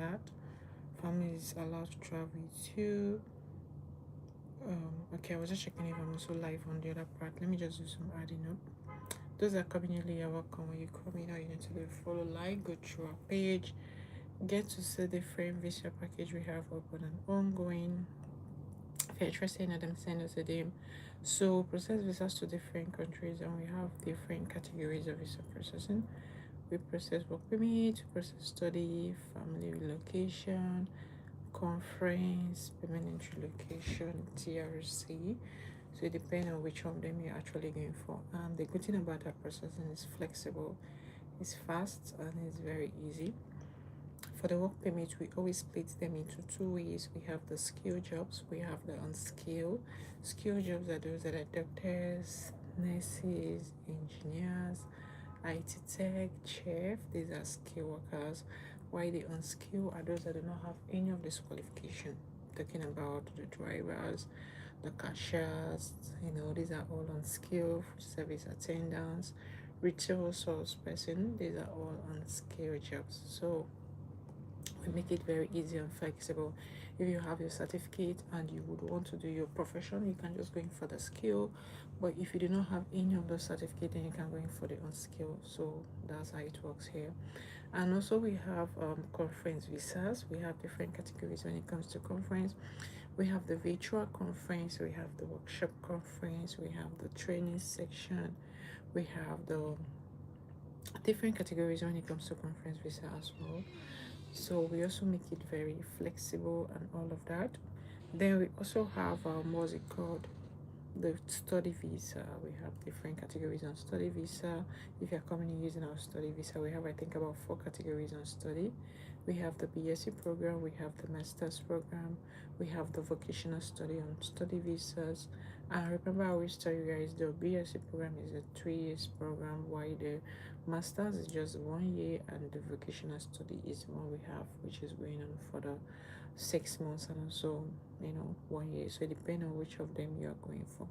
that. Family is allowed to travel with you. Okay, I was just checking if I'm also live on the other part. Let me just do some adding up. Those that are coming early, you're welcome. When you come in, you need to do follow, like, go through our page, get to see the frame visa package we have open and ongoing. If you're interested in them, send us a DM. So process visas to different countries, and we have different categories of visa processing. We process work permit, we process study, family relocation, conference, permanent relocation, TRC. So it depends on which of them you're actually going for. And the good thing about that processing is flexible, it's fast, and it's very easy. For the work permit, we always split them into two ways. We have the skill jobs, we have the unskilled. Skill jobs are those that are doctors, nurses, engineers, IT tech, chef. These are skill workers. While the unskilled are those that do not have any of this qualification. Talking about the drivers, the cashiers, these are all unskilled. Service attendants, retail salesperson, these are all unskilled jobs. So we make it very easy and flexible. If you have your certificate and you would want to do your profession, you can just go in for the skill. But if you do not have any of those certificates, then you can go in for the unskilled. So that's how it works here. And also we have conference visas. We have different categories when it comes to conference. We have the virtual conference, we have the workshop conference, we have the training section, we have the different categories when it comes to conference visa as well. So we also make it very flexible and all of that. Then we also have what's it called, the study visa. We have different categories on study visa. If you're coming in using our study visa, we have, I think, about 4 categories on study. We have the BSc program, we have the master's program, we have the vocational study on study visas. And remember, I always tell you guys the BSc program is a 3 years program, while the master's is just 1 year, and the vocational study is one we have, which is going on for the 6 months and also 1 year. So it depends on which of them you are going for.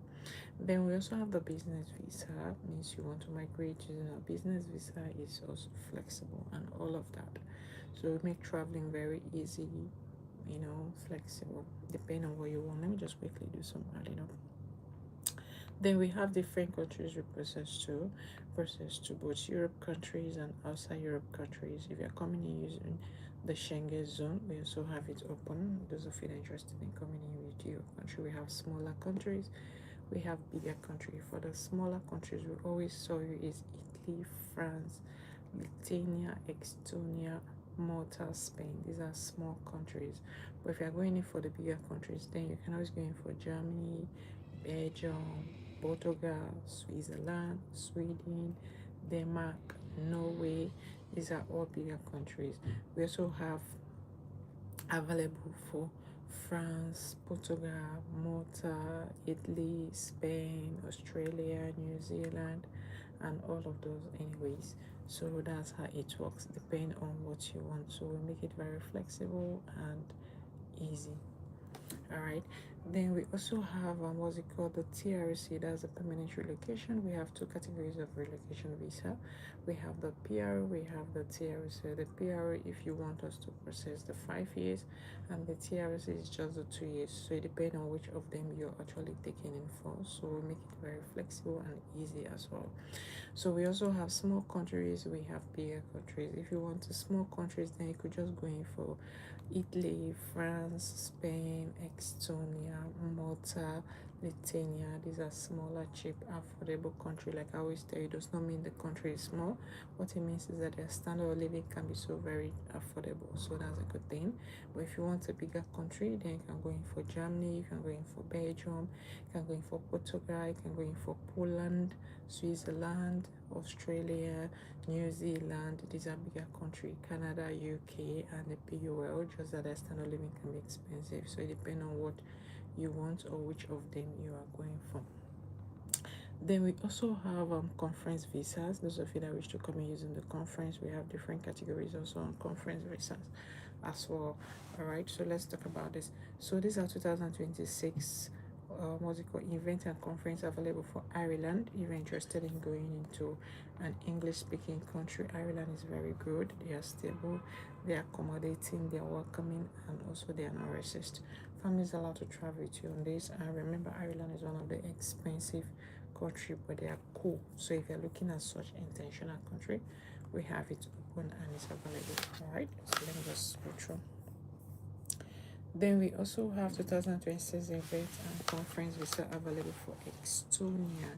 Then we also have the business visa, means you want to migrate using a business visa, is also flexible and all of that. So we make traveling very easy, flexible, depending on what you want. Let me just quickly do some adding up. Then we have different countries we process to both Europe countries and outside Europe countries. If you're coming in using the Schengen zone, we also have it open. Those of you that are interested in coming in with your country, we have smaller countries, we have bigger countries. For the smaller countries, we always show you is Italy, France, Lithuania, Estonia, Malta, Spain. These are small countries. But if you're going in for the bigger countries, then you can always go in for Germany, Belgium, Portugal, Switzerland, Sweden, Denmark, Norway. These are all bigger countries. We also have available for France, Portugal, Malta, Italy, Spain, Australia, New Zealand, and all of those anyways. So that's how it works, depending on what you want. So we make it very flexible and easy. All right, then we also have what's it called, the TRC. That's a permanent relocation. We have 2 categories of relocation visa. We have the PR, we have the TRC. The PR, if you want us to process the 5 years, and the TRC is just the 2 years. So it depends on which of them you're actually taking in for. So we make it very flexible and easy as well. So we also have small countries, we have bigger countries. If you want to small countries, then you could just go in for Italy, France, Spain, Estonia, Malta, Lithuania. These are smaller, cheap, affordable country. Like I always tell you, does not mean the country is small. What it means is that their standard of living can be so very affordable. So that's a good thing. But if you want a bigger country, then you can go in for Germany, you can go in for Belgium, you can go in for Portugal, you can go in for Poland, Switzerland, Australia, New Zealand. These are bigger countries. Canada, UK, and the PUL. Just that their standard of living can be expensive. So it depends on what you want or which of them you are going for. Then we also have conference visas. Those of you that wish to come in using the conference, we have different categories also on conference visas as well. All right, so let's talk about this. So these are 2026 what's it called, event and conference available for Ireland. If you're interested in going into an English speaking country, Ireland is very good. They are stable, they are accommodating, they are welcoming, and also they are not racist. Families are allowed to travel with you on this. And remember, Ireland is one of the expensive country, but they are cool. So if you're looking at such intentional country, we have it open and it's available. All right, so let me just go through. Then we also have 2026 event and conference visa available for Estonia.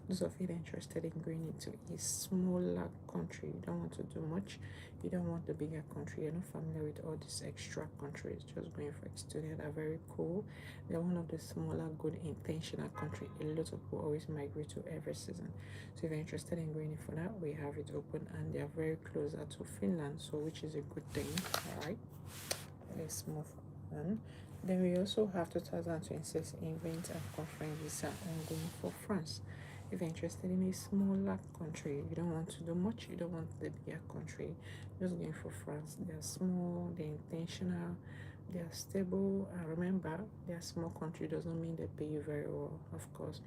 Those of you that are interested in going into a smaller country, you don't want to do much, you don't want the bigger country, you're not familiar with all these extra countries, just going for Estonia. They're very cool. They're one of the smaller, good, intentional country. A lot of people always migrate to every season. So if you're interested in going in for that, we have it open, and they are very closer to Finland, so which is a good thing. All right, let's move on. Then we also have 2026 event and conference visa ongoing for France. If you're interested in a smaller country, you don't want to do much, you don't want the bigger country, just going for France. They're small, they're intentional, they are stable. And remember, they're small country doesn't mean they pay you very well, of course.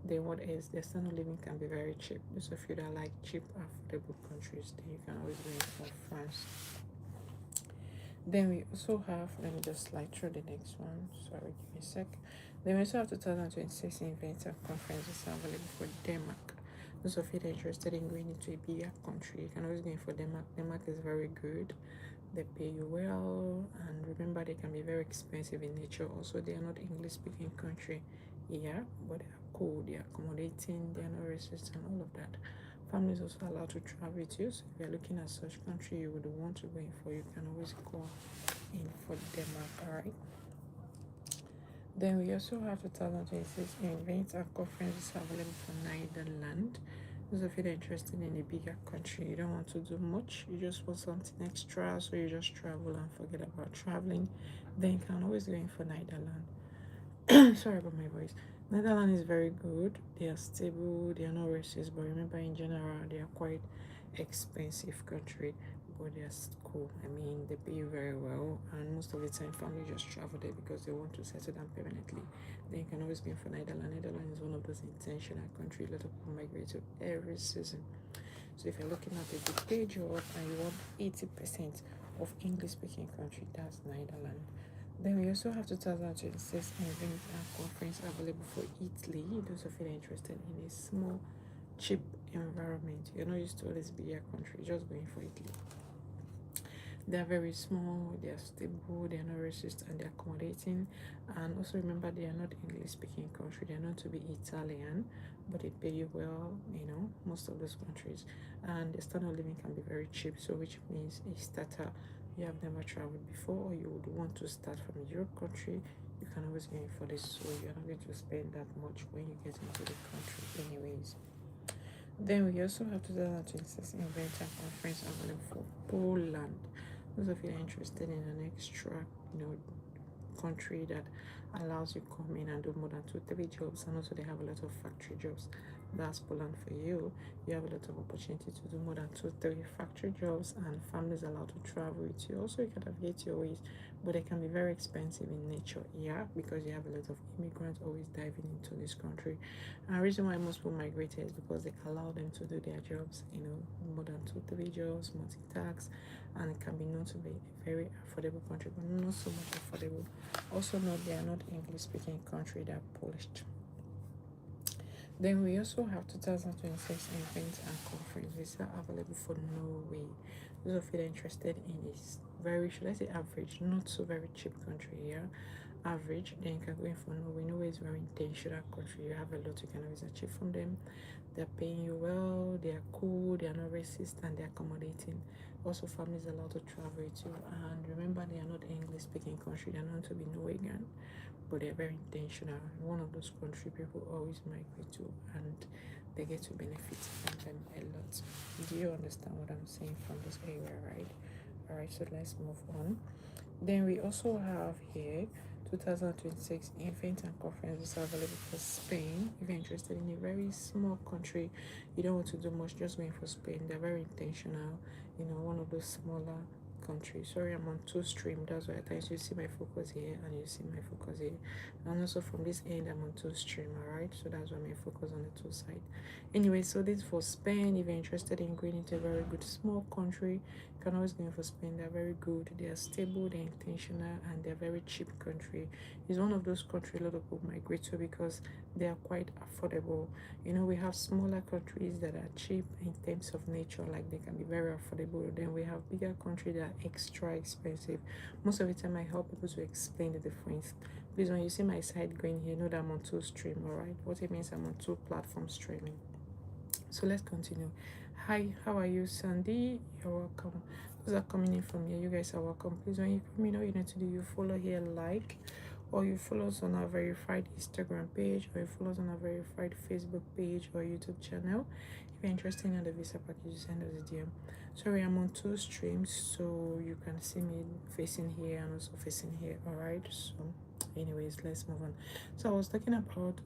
Then what is their standard of living can be very cheap. Those of you that like cheap, affordable countries, then you can always go in for France. Then we also have, let me just slide through the next one. Sorry, give me a sec. Then we also have 2026 events and conferences available for Denmark. Those of you that are interested in going into a bigger country, you can always go in for Denmark. Denmark is very good. They pay you well, and remember they can be very expensive in nature. Also, they are not English speaking country, yeah, but they are cool, they are accommodating, they are not racist and all of that. Family is also allowed to travel with you. So if you're looking at such country you would want to go in for, you can always go in for Denmark. Alright. Then we also have 2026 events and conferences available for Netherlands. Those of you that are interested in a bigger country, you don't want to do much, you just want something extra, so you just travel and forget about traveling, then you can always go in for Netherlands. Sorry about my voice. Netherlands is very good. They are stable. They are not racist, but remember, in general, they are quite expensive country, but they're cool. I mean, they pay you very well, and most of the time, family just travel there because they want to settle down permanently. Then you can always go for Netherlands. Netherlands is one of those intentional countries. A lot of people migrate to every season. So if you're looking at a good pay job and you want 80% of English-speaking country, that's Netherlands. Then we also have 2026 event and conference available for Italy. Those of you that are interested in a small, cheap environment. You're not used to all this bigger country, just going for Italy. They're very small, they're stable, they're not racist, and they're accommodating. And also remember, they are not English speaking country, they're not to be Italian, but they pay you well, most of those countries. And the standard of living can be very cheap, so which means a starter, you have never traveled before, or you would want to start from a Europe country, you can always go in for this, so you're not going to spend that much when you get into the country anyways. Then we also have 2026 event and conference available for Poland. Those of you that are interested in an extra, country that allows you come in and do more than 2-3 jobs, and also they have a lot of factory jobs. That's Poland for you. You have a lot of opportunity to do more than 2-3 factory jobs, and families allowed to travel with you. Also, you can navigate your ways, but they can be very expensive in nature, yeah, because you have a lot of immigrants always diving into this country. And the reason why most people migrate is because they allow them to do their jobs, more than 2-3 jobs, multitask, and it can be known to be a very affordable country, but not so much affordable. Also note they are not English speaking country, they are polished. Then we also have 2026 events and conference visa available for Norway. Those of you that are interested in this very, should I say average, not so very cheap country, yeah, average, then you can go in for Norway. Norway is very intentional country. You have a lot you can always achieve from them. They're paying you well, they are cool, they are not racist, and they're accommodating. Also, families are allowed to travel with you, and remember they are not English speaking country, they're known to be Norwegian, but they're very intentional. One of those country people always migrate to, and they get to benefit from them a lot. Do you understand what I'm saying from this area, right? Alright, so let's move on. Then we also have here 2026 event and conferences available for Spain. If you're interested in a very small country, you don't want to do much, just going for Spain. They're very intentional, one of those smaller country. Sorry, I'm on two stream. That's why at times you see my focus here and you see my focus here. And also from this end, I'm on two stream. Alright, so that's why my focus on the two side. Anyway, so this for Spain. If you're interested in going into a very good small country, you can always go in for Spain. They're very good. They are stable. They're intentional, and they're very cheap country. It's one of those countries a lot of people migrate to because they are quite affordable. You know, we have smaller countries that are cheap in terms of nature, like they can be very affordable. Then we have bigger countries that are extra expensive. Most of the time I help people to explain the difference. Please, when you see my side going here, know that I'm on two stream. All right, what it means, I'm on two platforms streaming. So let's continue. Hi, how are you, Sandy? You're welcome. Those are coming in from here, you guys are welcome. Please, when you come in, all you need to do, you follow here, like, or you follow us on our verified Instagram page, or you follow us on our verified Facebook page or YouTube channel. If you're interested in the visa package, send us a DM. Sorry, I'm on two streams, so you can see me facing here and also facing here. All right, so anyways, let's move on. So I was talking about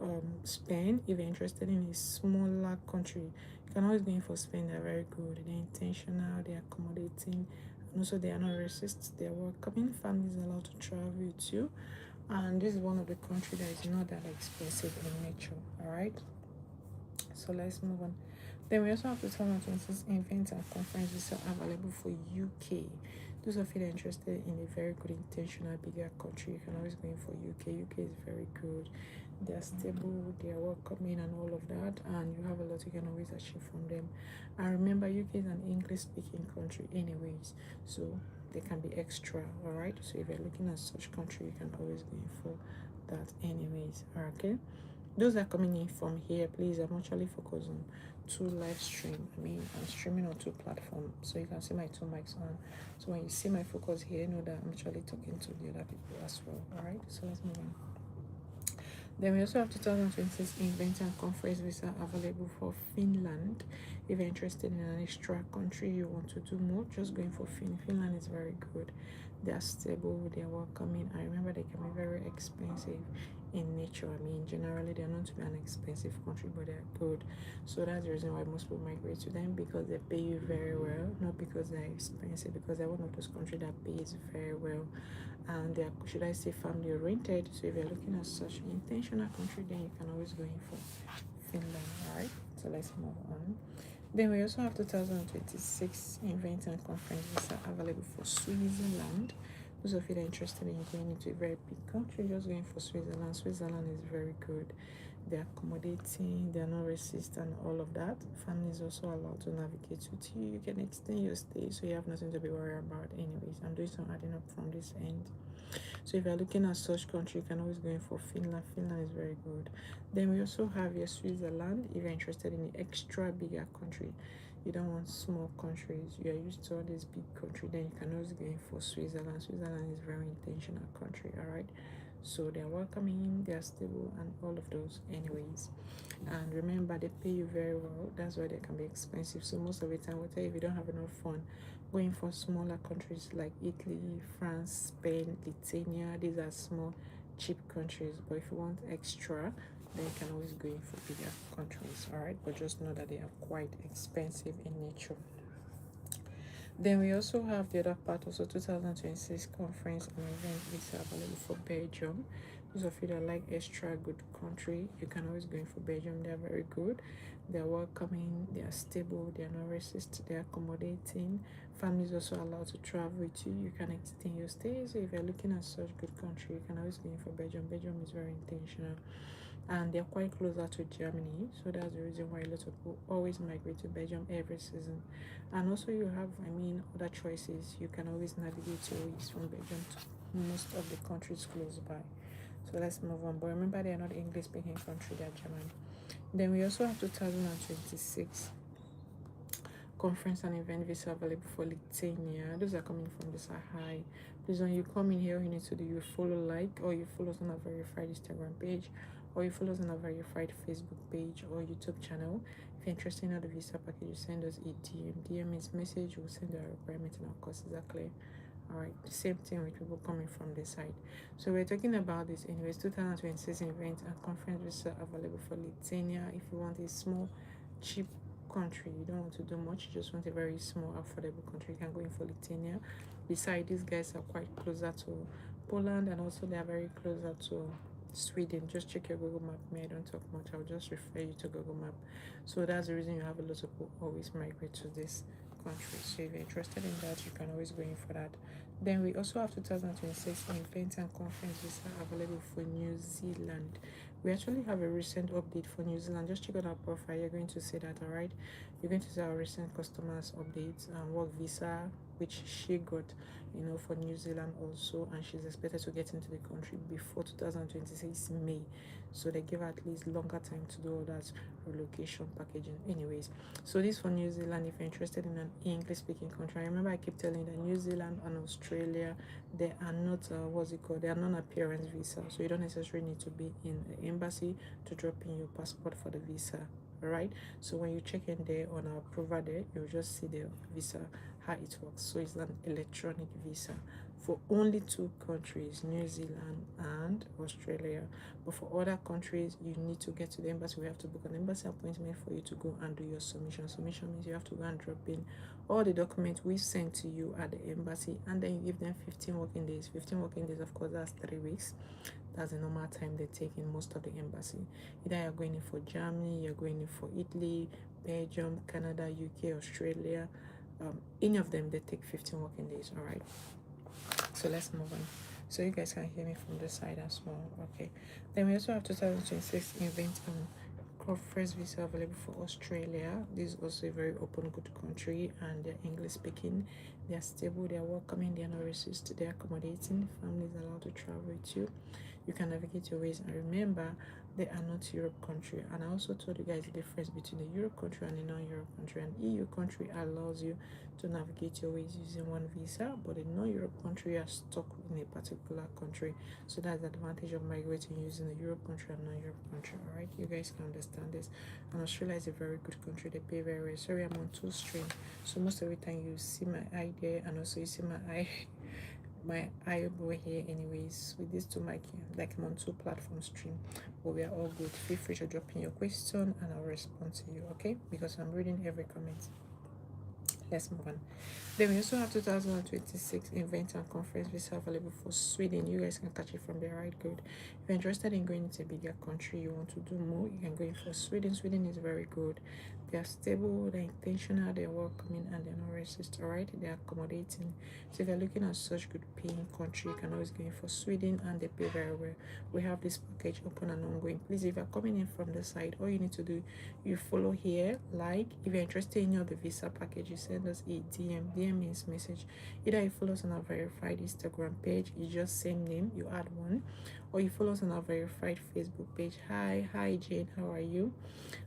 Spain. If you're interested in a smaller country, you can always go in for Spain. They're very good, they're intentional, they're accommodating, and also they are not racist. They're welcoming. Families are allowed to travel with you, and this is one of the countries that is not that expensive in nature. All right, so let's move on. Then we also have 2026 events and conferences available for UK. Those of you that are interested in a very good intentional bigger country, you can always go in for UK. UK is very good. They are stable, they are welcoming and all of that, and you have a lot you can always achieve from them. And remember, UK is an English speaking country anyways, so they can be extra. All right, so if you're looking at such country, you can always go in for that anyways. Okay, those are coming in from here. Please, I'm actually focused on two live stream. I'm streaming on two platforms, so you can see my two mics on. So when you see my focus here, know that I'm actually talking to the other people as well. All right, so let's move on. Then we also have 2026 event and conference visa available for Finland. If you're interested in an extra country, you want to do more, just going for Finland is very good. They are stable, they are welcoming. I remember they can be very expensive in nature. Generally they're not to be an expensive country, but they're good. So that's the reason why most people migrate to them, because they pay you very well, not because they're expensive, because they're one of those countries that pays very well, and they're, should I say, family oriented. So if you're looking at such an intentional country, then you can always go in for Finland. All right, so let's move on. Then we also have 2026 event and conference visa available for Switzerland. Those of you that are interested in going into a very big country, just going for Switzerland. Switzerland is very good. They're accommodating, they're not racist and all of that. Family is also allowed to navigate with you. You can extend your stay, so you have nothing to be worried about. Anyways, I'm doing some adding up from this end. So if you're looking at such country, you can always go in for Finland. Finland is very good. Then we also have your Switzerland. If you're interested in an extra bigger country, you don't want small countries, you are used to all these big country, then you can always go in for Switzerland. Switzerland is a very intentional country. All right, so they're welcoming, they're stable and all of those anyways. And remember, they pay you very well, that's why they can be expensive. So most of the time, whatever, if you don't have enough fun, going for smaller countries like Italy, France, Spain, Lithuania, these are small cheap countries. But if you want extra, then you can always go in for bigger countries. All right, but just know that they are quite expensive in nature. Then we also have the other part, also 2026 conference and event visa available for Belgium. Those of you that like extra good country, you can always go in for Belgium. They're very good, they're welcoming, they are stable, they are not racist, they're accommodating. Families also allowed to travel with you. You can extend your stay. So if you're looking at such good country, you can always go in for Belgium. Belgium is very intentional, and they're quite closer to Germany, so that's the reason why a lot of people always migrate to Belgium every season. And also you have, other choices. You can always navigate your ways from Belgium to most of the countries close by. So let's move on. But remember, they're not English speaking country, they're German. Then we also have 2026 conference and event visa available for Lithuania. Those are coming from the Sahai. Please, when you come in here, you need to do, you follow, like, or you follow us on a verified Instagram page, or you follow us on a verified Facebook page or YouTube channel. If you're interested in the visa package, you send us a DM. DM is message, we'll send our requirements and our courses are clear. All right, same thing with people coming from this side. So we're talking about this anyways. 2026 event and conference visa available for Lithuania. If you want a small, cheap country, you don't want to do much, you just want a very small, affordable country, you can go in for Lithuania. Besides, these guys are quite closer to Poland, and also they are very closer to Sweden. Just check your Google Map. Me, I don't talk much. I'll just refer you to Google Map. So that's the reason you have a lot of people always migrate to this country. So if you're interested in that, you can always go in for that. Then we also have 2026 event and conference visa available for New Zealand. We actually have a recent update for New Zealand. Just check out our profile. You're going to see that, all right? You're going to see our recent customers updates and work visa, which she got, for New Zealand also, and she's expected to get into the country before 2026 May. So they give her at least longer time to do all that relocation packaging. Anyways, so this for New Zealand. If you're interested in an English speaking country, I remember I keep telling you that New Zealand and Australia, they are not they are non-appearance visa, so you don't necessarily need to be in the embassy to drop in your passport for the visa. All right, so when you check in there on our approval there, you'll just see the visa, how it works. So it's an electronic visa for only two countries, New Zealand and Australia. But for other countries, you need to get to the embassy. We have to book an embassy appointment for you to go and do your submission. Submission means you have to go and drop in all the documents we sent to you at the embassy, and then you give them 15 working days. 15 working days, of course, that's 3 weeks. That's the normal time they take in most of the embassy. Either you're going in for Germany, you're going in for Italy, Belgium, Canada, UK, Australia. Any of them, they take 15 working days. All right, so let's move on. So you guys can hear me from this side as well. Okay, then we also have 2026 event and conference visa available for Australia. This is also a very open, good country, and they're English speaking. They're stable, they're welcoming, they're not racist, they're accommodating. Families allowed to travel with you. You can navigate your ways, and remember, they are not Europe country. And I also told you guys the difference between the Europe country and the non-Europe country. An EU country allows you to navigate your ways using one visa, but a non-Europe country, are stuck in a particular country. So that's the advantage of migrating using the Europe country and non-Europe country. All right, you guys can understand this. And Australia is a very good country. They pay very well. Sorry, I'm on two stream, so most of the time you see my eye there, and also you see my eye over here. Anyways, with these two mic, like I'm on two platform stream, but we are all good. Feel free to drop in your question and I'll respond to you, okay? Because I'm reading every comment. Let's move on. Then we also have 2026 event and conference visa available for Sweden. You guys can catch it from there, right? Good. If you're interested in going into a bigger country, you want to do more, you can go in for Sweden. Sweden is very good. They are stable, they're intentional, they're welcoming, and they're not racist, alright? They're accommodating. So if you're looking at such good paying country, you can always go in for Sweden, and they pay very well. We have this package open and ongoing. Please, if you're coming in from the side, all you need to do, you follow here, like. If you're interested in any of the visa package, you send us a DM. DM means message. Either you follow us on our verified Instagram page, you just same name, you add one, or you follow us on our verified Facebook page. Hi Jane, how are you?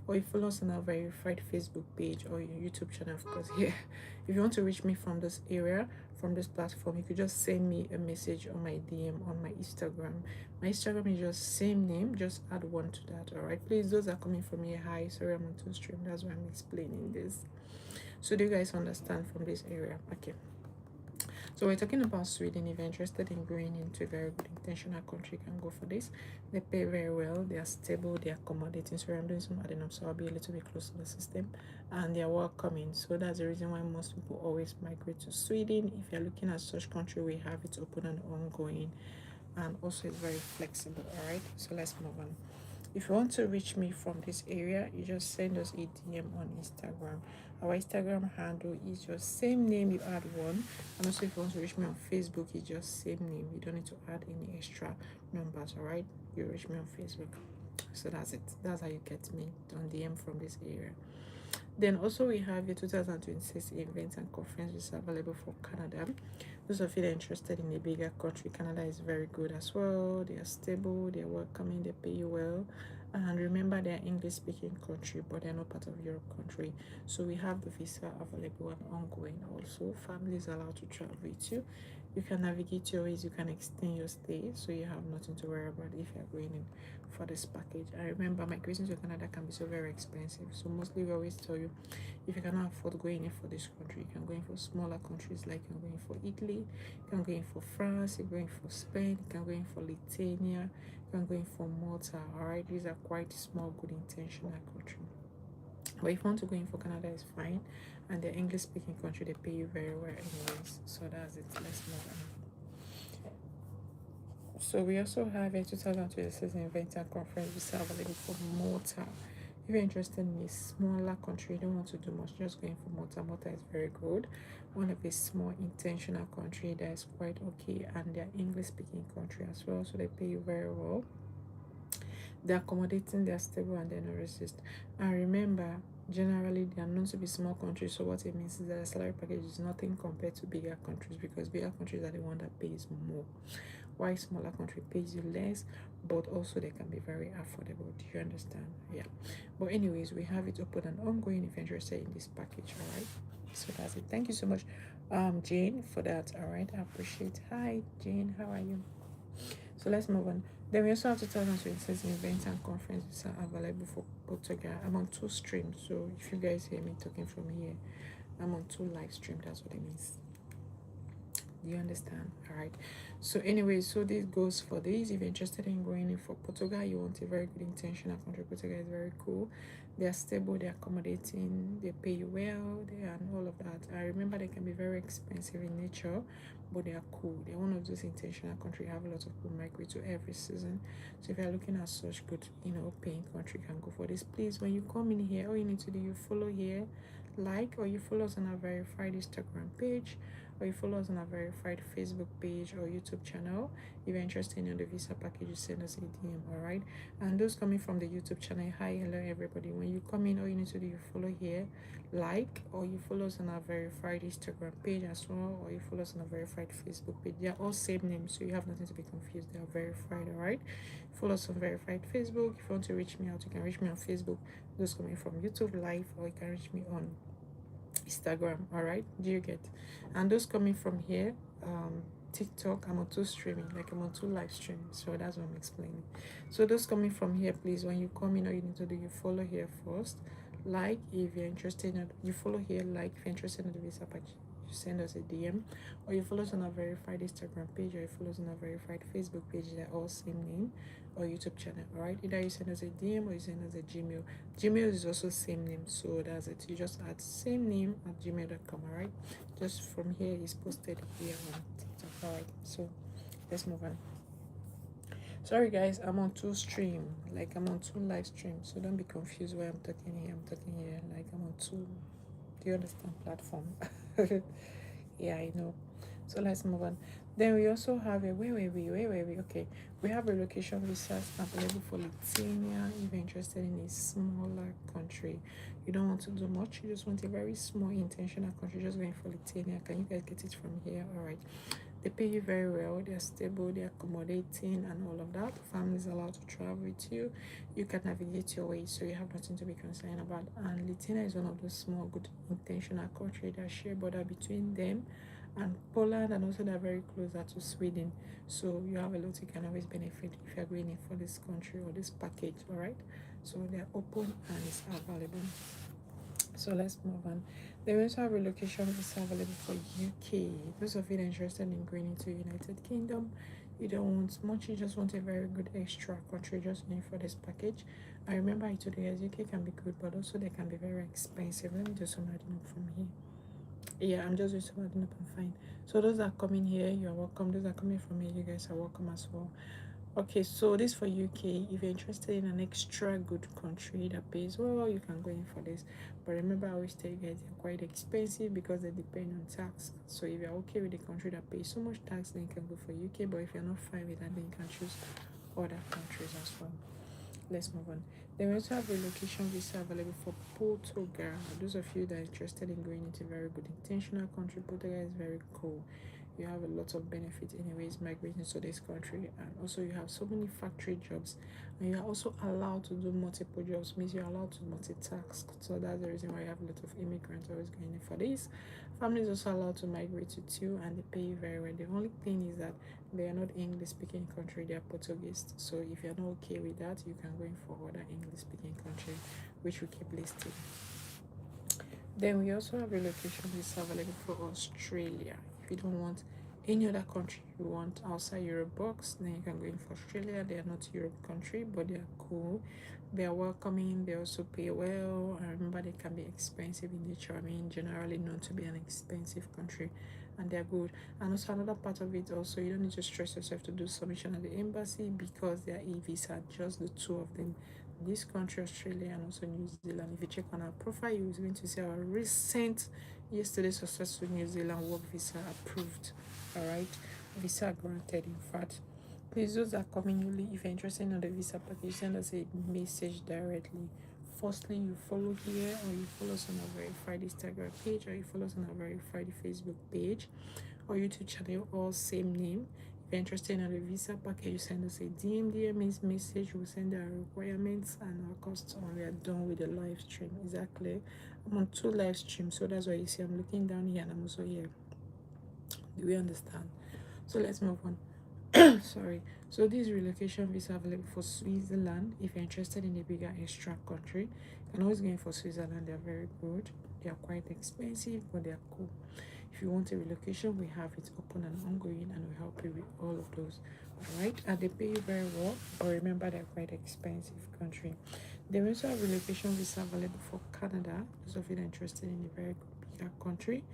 Or you follow us on our verified Facebook page or your YouTube channel, of course. Yeah, if you want to reach me from this area, from this platform, you could just send me a message on my DM on my Instagram. My Instagram is just same name, just add one to that. All right, please, those are coming from here. Hi, sorry, I'm on two stream, that's why I'm explaining this. So do you guys understand from this area? Okay, so we're talking about Sweden. If you're interested in going into a very good intentional country, you can go for this. They pay very well, they are stable, they are accommodating. So I'm doing some adding up, so I'll be a little bit close to the system, and they are welcoming. So that's the reason why most people always migrate to Sweden. If you're looking at such country, we have it open and ongoing, and also it's very flexible. All right, so let's move on. If you want to reach me from this area, you just send us a DM on Instagram. Our Instagram handle is just same name, you add one. And also if you want to reach me on Facebook, it's just same name. You don't need to add any extra numbers, all right? You reach me on Facebook. So that's it. That's how you get me on DM from this area. Then also we have your 2026 events and conferences available for Canada. Those of you that are interested in a bigger country, Canada is very good as well. They are stable, they are welcoming, they pay you well. And remember, they are English speaking country, but they are not part of Europe country. So we have the visa available and ongoing also. Families are allowed to travel with you. You can navigate your ways, you can extend your stay, so you have nothing to worry about if you're going in for this package. I remember migration to Canada can be so very expensive, so mostly we always tell you, if you cannot afford going in for this country, you can go in for smaller countries, like you're going for Italy, you can go in for France, you're going for Spain, you can go in for Lithuania, you can go in for Malta. All right, these are quite small, good intentional countries. But if you want to go in for Canada, it's fine. And the English speaking country, they pay you very well anyways. So that's it. Let's move on. So we also have a 2026 event and conference visa available for Malta. If you're interested in a smaller country, you don't want to do much, just going for Malta. Malta is very good. One of a small intentional country that is quite okay, and they're English speaking country as well, so they pay you very well. They're accommodating, they're stable, and they don't resist. And remember, generally they are known to be small countries, so what it means is that the salary package is nothing compared to bigger countries, because bigger countries are the one that pays more, while smaller country pays you less, but also they can be very affordable. Do you understand? Yeah. But anyways, we have it open and ongoing if you're interested in this package. All right, so that's it. Thank you so much, Jane, for that. All right, I appreciate. Hi Jane, how are you? So let's move on. Then we also have 2026 events and conferences are available for Portugal. I'm on 2 streams, so if you guys hear me talking from here, I'm on 2 live streams. That's what it means. Do you understand? All right. So anyway, so this goes for this. If you're interested in going in for Portugal, you want a very good intentional country. Portugal is very cool. They are stable, they're accommodating, they pay you well, they and all of that. I remember they can be very expensive in nature, but they are cool. They're one of those intentional countries. Have a lot of people migrate to every season. So if you're looking at such good, paying country, you can go for this. Please, when you come in here, all you need to do, you follow here, like, or you follow us on our verified Instagram page, or you follow us on our verified Facebook page or YouTube channel. If you're interested in the visa package, you send us a DM, all right? And those coming from the YouTube channel, hi, hello, everybody. When you come in, all you need to do, you follow here, like, or you follow us on our verified Instagram page as well, or you follow us on our verified Facebook page. They are all same names, so you have nothing to be confused. They are verified, all right? Follow us on verified Facebook. If you want to reach me out, you can reach me on Facebook. Those coming from YouTube Live, or you can reach me on Instagram. All right, do you get? And those coming from here, TikTok, I'm on 2 streaming, like I'm on 2 live streaming, so that's what I'm explaining. So those coming from here, please, when you come in, all you need to do, you follow here first, like, if you're interested in it, you follow here, like, if you're interested in the visa package, you send us a DM, or you follow us on our verified Instagram page, or you follow us on our verified Facebook page. They're all same name, or YouTube channel. All right, either you send us a DM or you send us a Gmail. Gmail is also same name, so that's it. You just add same name at gmail.com. All right, just from here is posted here on TikTok. All right, so let's move on. Sorry guys, I'm on 2 stream, like I'm on 2 live streams, so don't be confused where I'm talking here. I'm talking here, like I'm on 2. Do you understand? Platform. Yeah, I know. So let's move on. Then we also have a wait. Okay, we have relocation visas available for Lithuania. If you're interested in a smaller country, you don't want to do much. You just want a very small intentional country. Just going for Lithuania. Can you guys get it from here? All right. They pay you very well. They're stable. They're accommodating and all of that. Family is allowed to travel with you. You can navigate your way, so you have nothing to be concerned about. And Lithuania is one of those small, good, intentional countries that share border between them and Poland, and also they're very closer to Sweden. So you have a lot you can always benefit if you're going in for this country or this package. All right. So they're open and it's available. So let's move on. They also have relocation visa available for UK. Those of you that are interested in going into United Kingdom, you don't want much, you just want a very good extra country just going for this package. I remember I told you guys UK can be good, but also they can be very expensive. Let me do some adding up from here. Yeah, I'm just doing some adding up and fine. So those are coming here, you're welcome. Those are coming from here, you guys are welcome as well. Okay, so this for UK. If you're interested in an extra good country that pays well, you can go in for this. But remember, I always tell you guys they're quite expensive because they depend on tax. So if you're okay with the country that pays so much tax, then you can go for UK. But if you're not fine with that, then you can choose other countries as well. Let's move on. Then we also have relocation visa available for Portugal. Those of you that are interested in going into a very good intentional country, Portugal is very cool. You have a lot of benefits anyways migrating to this country, and also you have so many factory jobs, and you are also allowed to do multiple jobs, means you're allowed to multitask. So that's the reason why you have a lot of immigrants always going in for this. Family is also allowed to migrate with you, and they pay you very well. The only thing is that they are not English speaking country, they are Portuguese. So if you're not okay with that, you can go in for other English speaking country, which we keep listing. Then we also have relocation visa available for Australia. If you don't want any other country you want outside Europe box, then you can go in for Australia. They are not Europe country, but they are cool. They are welcoming. They also pay well. I remember they can be expensive in nature. I mean, generally known to be an expensive country, and they're good. And also another part of it, also you don't need to stress yourself to do submission at the embassy because they are e-visa, just the two of them. This country, Australia, and also New Zealand. If you check on our profile, you're going to see our recent yesterday successful New Zealand work visa approved. All right, visa granted. In fact, please, those that are coming newly, if you're interested in the visa package, send us a message directly. Firstly, you follow here, or you follow us on our verified Instagram page, or you follow us on our verified Facebook page or YouTube channel, all same name. If you're interested in the visa package, you send us a DM message. We'll send our requirements and our costs when we are done with the live stream. Exactly. I'm on 2 live streams, so that's why you see I'm looking down here and I'm also here. Do we understand? So let's move on. Sorry. So this relocation visa available for Switzerland. If you're interested in a bigger extra country, you can always go in for Switzerland. They're very good. They are quite expensive, but they are cool. If you want a relocation, we have it open and ongoing, and we help you with all of those. Alright, and they pay you very well, but remember they're quite expensive country. They also have relocation visa available for Canada. Those of you that are interested in a very good bigger country,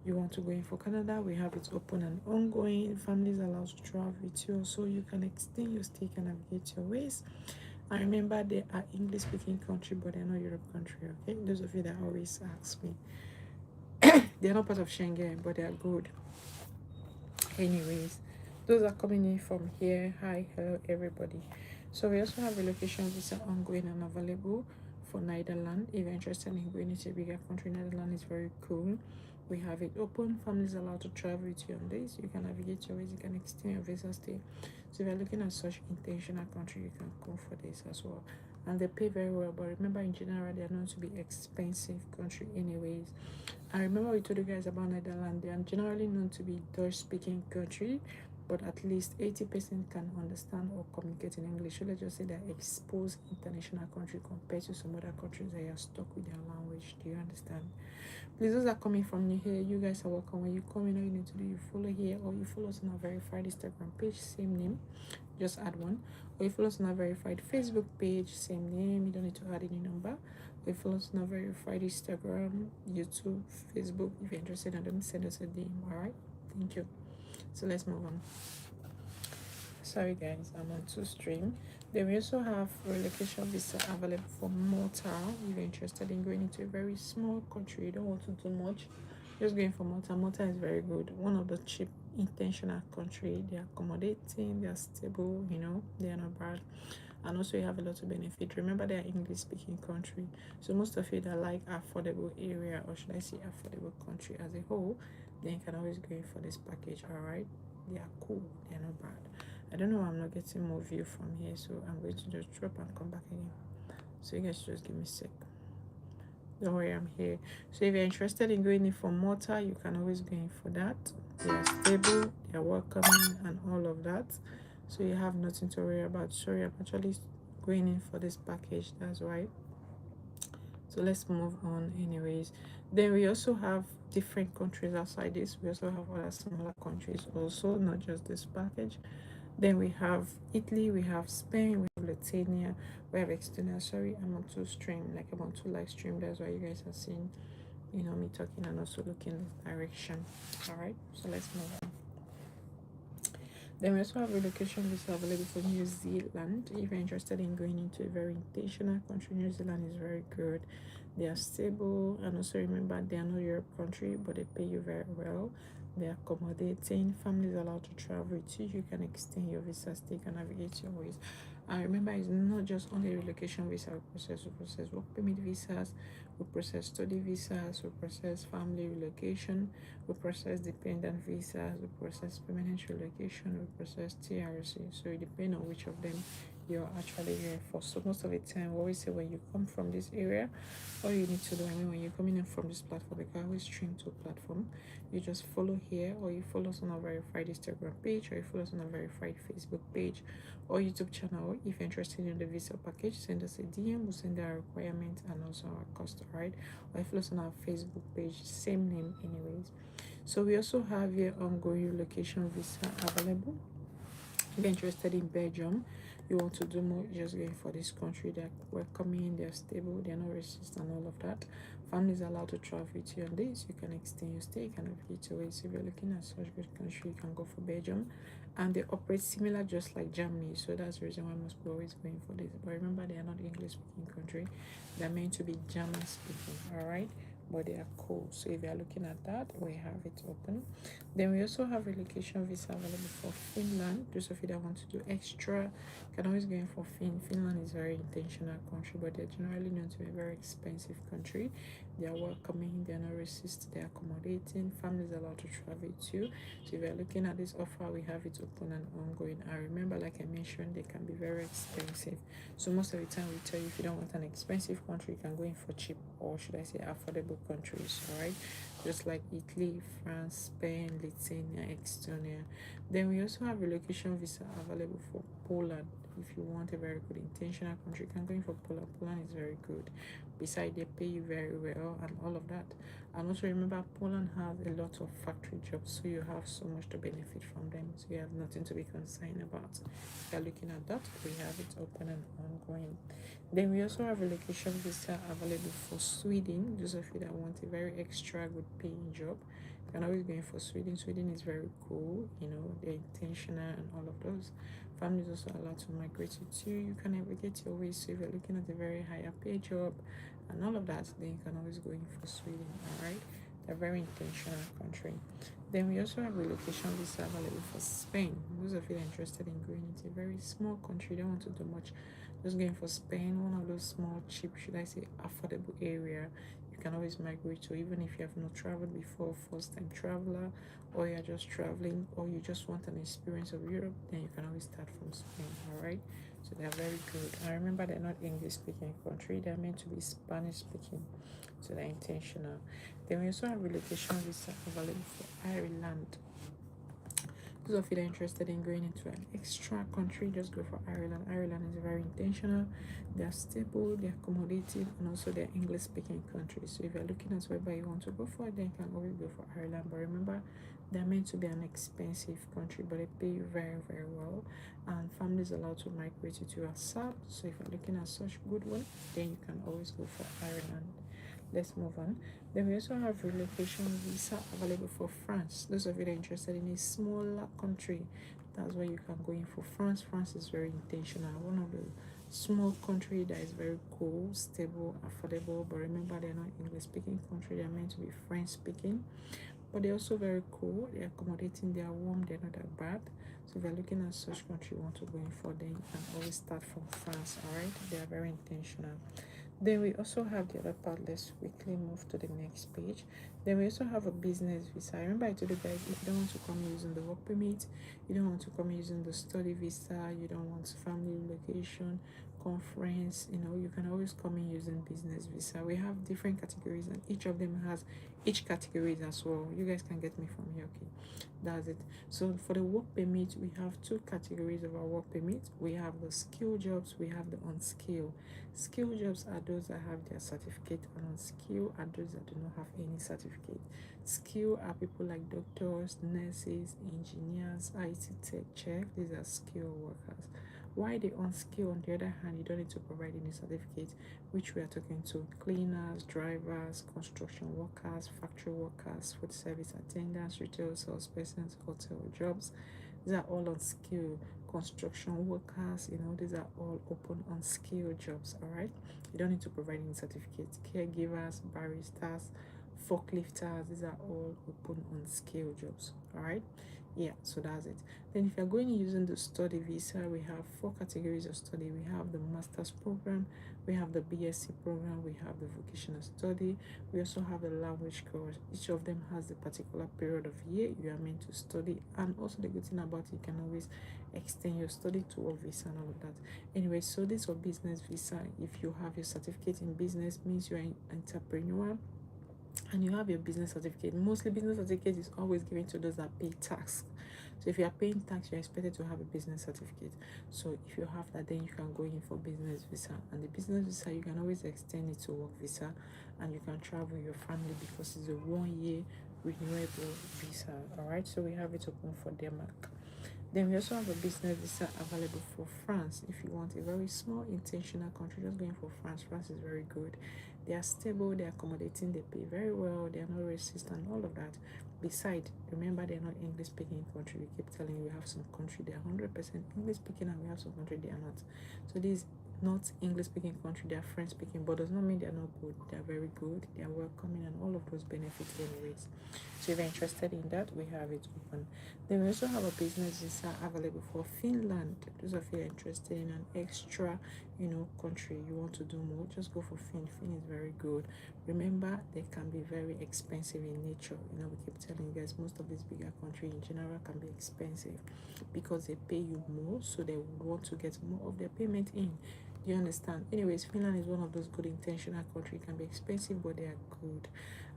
you want to go in for Canada, we have it open and ongoing. Families allowed to travel with you, so you can extend your stay and navigate your ways. And remember, they are English speaking country, but they're not Europe country. Okay, those of you that always ask me, they're not part of Schengen, but they are good. Anyways, those are coming in from here. Hi, hello, everybody. So we also have relocation visa ongoing and available for Netherlands. If you're interested in going into a bigger country, Netherlands is very cool. We have it open. Families allowed to travel with you on this. You can navigate your ways. You can extend your visa stay. So if you're looking at such intentional country, you can go for this as well. And they pay very well. But remember, in general, they are known to be expensive country anyways. I remember we told you guys about Netherlands. They are generally known to be Dutch-speaking country, but at least 80% can understand or communicate in English. So let's just say they're exposed international country compared to some other countries that are stuck with their language. Do you understand? Please, those are coming from you here, you guys are welcome. When you come in, all you need to do, you follow here, or you follow us on our verified Instagram page, same name, just add one. Or you follow us on our verified Facebook page, same name, you don't need to add any number. Or you follow us on our verified Instagram, YouTube, Facebook. If you're interested in them, send us a DM. All right, thank you. So let's move on. Sorry guys, I'm on 2 stream. Then we also have relocation visa available for Malta. If you're interested in going into a very small country, you don't want to do much, just going for Malta. Malta is very good, one of the cheap intentional country. They're accommodating, they're stable, you know, they are not bad. And also you have a lot of benefit. Remember, they are English speaking country, so most of you that like affordable area, or should I say affordable country as a whole, then you can always go in for this package. All right, they are cool, they're not bad. I don't know why I'm not getting more view from here, so I'm going to just drop and come back again. So you guys just give me a sec. Don't worry, I'm here. So if you're interested in going in for Malta, you can always go in for that. They are stable, they are welcoming, and all of that. So you have nothing to worry about. Sorry, I'm actually going in for this package, that's why. So let's move on anyways. Then we also have different countries outside this. We also have other smaller countries also, not just this package. Then we have Italy, we have Spain, we have Lithuania, we have Estonia. Sorry, I'm on 2 stream, like I'm on 2 live stream. That's why you guys are seeing, you know, me talking and also looking this direction. All right, so let's move on. Then we also have relocation visa available for New Zealand. If you're interested in going into a very intentional country, New Zealand is very good. They are stable, and also remember they are not Europe country, but they pay you very well. They're accommodating. Families allowed to travel with you. You can extend your visa stay and navigate your ways. And remember, it's not just only relocation visa we process work permit visas, we process study visas, we process family relocation, we process dependent visas, we process permanent relocation, we process TRC. So it depends on which of them you're actually here for. So most of the time, we always say when you come from this area, all you need to do, I mean, when you're coming in from this platform, you can always stream to a platform. You just follow here, or you follow us on our verified Instagram page, or you follow us on our verified Facebook page or YouTube channel. If you're interested in the visa package, send us a DM. We'll send our requirements and also our cost, right? Or if you follow us on our Facebook page, same name anyways. So we also have your ongoing relocation visa available. If you're interested in Belgium, you want to do more, you're just going for this country. They're welcoming, they're stable, they're not racist and all of that. Families are allowed to travel with you on this. You can extend your stay, you can navigate your way. So if you're looking at such good country, you can go for Belgium. And they operate similar just like Germany. So that's the reason why most people always going for this. But remember, they are not English speaking country. They're meant to be German speaking, alright? But they are cool. So if you're looking at that, we have it open. Then we also have relocation visa available for Finland. Those of you that want to do extra can always go in for Finland is a very intentional country, but they're generally known to be a very expensive country. They are welcoming, they are not racist, they are accommodating, families are allowed to travel too. So if you're looking at this offer, we have it open and ongoing. And remember, like I mentioned, they can be very expensive. So most of the time we tell you if you don't want an expensive country, you can go in for cheap, or should I say affordable countries, alright? Just like Italy, France, Spain, Lithuania, Estonia. Then we also have relocation visa available for Poland. If you want a very good intentional country, you can go in for Poland. Poland is very good. Besides, they pay you very well and all of that. And also remember, Poland has a lot of factory jobs, so you have so much to benefit from them. So you have nothing to be concerned about. If you're looking at that, we have it open and ongoing. Then we also have a relocation visa available for Sweden. Those of you that want a very extra good paying job, you can always go in for Sweden. Sweden is very cool, you know, they're intentional and all of those. Families also allowed to migrate you too. You can navigate your way. So if you're looking at a very higher pay job and all of that, then you can always go in for Sweden, alright? They're a very intentional country. Then we also have relocation visa available for Spain. Those of you interested in going into a very small country, don't want to do much, just going for Spain, one of those small, cheap, should I say, affordable area. You can always migrate to, even if you have not traveled before, first time traveler, or you're just traveling, or you just want an experience of Europe, then you can always start from Spain, alright? So they're very good. And remember, they're not English speaking country, they're meant to be Spanish speaking. So they're intentional. Then we also have relocation visa available for Ireland. Those of you that are interested in going into an extra country, just go for Ireland. Ireland is very intentional, they are stable, they're accommodative, and also they're English speaking countries. So if you're looking at whether you want to go for it, then you can always go for Ireland. But remember, they're meant to be an expensive country, but they pay you very, very well. And families are allowed to migrate you to ASAP. So if you're looking at such good one, then you can always go for Ireland. Let's move on. Then we also have relocation visa available for France. Those of you that are interested in a smaller country, that's where you can go in for France. France is very intentional. One of the small country that is very cool, stable, affordable. But remember, they're not English speaking country. They're meant to be French speaking. But they're also very cool. They're accommodating. They're warm. They're not that bad. So if you're looking at such country you want to go in for, then you can always start from France. All right. They are very intentional. Then we also have the other part. Let's quickly move to the next page. Then we also have a business visa. Remember I told you guys, if you don't want to come using the work permit, you don't want to come using the study visa, you don't want family relocation, conference, you know, you can always come in using business visa. We have different categories and each of them has each categories as well. You guys can get me from here, okay? That's it. So for the work permit, we have two categories of our work permit. We have the skill jobs, we have the unskilled. Skill jobs are those that have their certificate, and unskilled are those that do not have any certificate. Skill are people like doctors, nurses, engineers, IT tech. These are skilled workers. Why the unskilled, on the other hand, you don't need to provide any certificate, which we are talking to cleaners, drivers, construction workers, factory workers, food service attendants, retail salespersons, hotel jobs. These are all unskilled. Construction workers, you know, these are all open unskilled jobs, all right? You don't need to provide any certificates. Caregivers, baristas, forklifters, these are all open unskilled jobs, all right? Yeah, so that's it. Then if you're going using the study visa, we have four categories of study. We have the master's program, we have the BSc program, we have the vocational study, we also have the language course. Each of them has a particular period of year you are meant to study, and also the good thing about it, you can always extend your study to a visa and all of that. Anyway, so this for business visa, if you have your certificate in business, means you're an entrepreneur and you have your business certificate. Mostly business certificate is always given to those that pay tax. So if you are paying tax, you're expected to have a business certificate. So if you have that, then you can go in for business visa. And the business visa, you can always extend it to work visa, and you can travel with your family because it's a 1 year renewable visa. All right, so we have it open for Denmark. Then we also have a business visa available for France. If you want a very small intentional country, just going for France. France is very good. They are stable, they are accommodating, they pay very well, they are not racist and all of that. Besides, remember they're not English speaking country. We keep telling you we have some country they are 100% English speaking and we have some country they are not. So these not English speaking country, they are French speaking, but does not mean they are not good. They are very good, they are welcoming and all of those benefits anyways. So if you're interested in that, we have it open. Then we also have a business visa available for Finland. Those of you interested in an extra, country you want to do more, just go for Fin. Fin is very good. Remember, they can be very expensive in nature. We keep telling you guys most of these bigger countries in general can be expensive because they pay you more, so they would want to get more of their payment in. Do you understand? Anyways, Finland is one of those good intentional countries. It can be expensive, but they are good.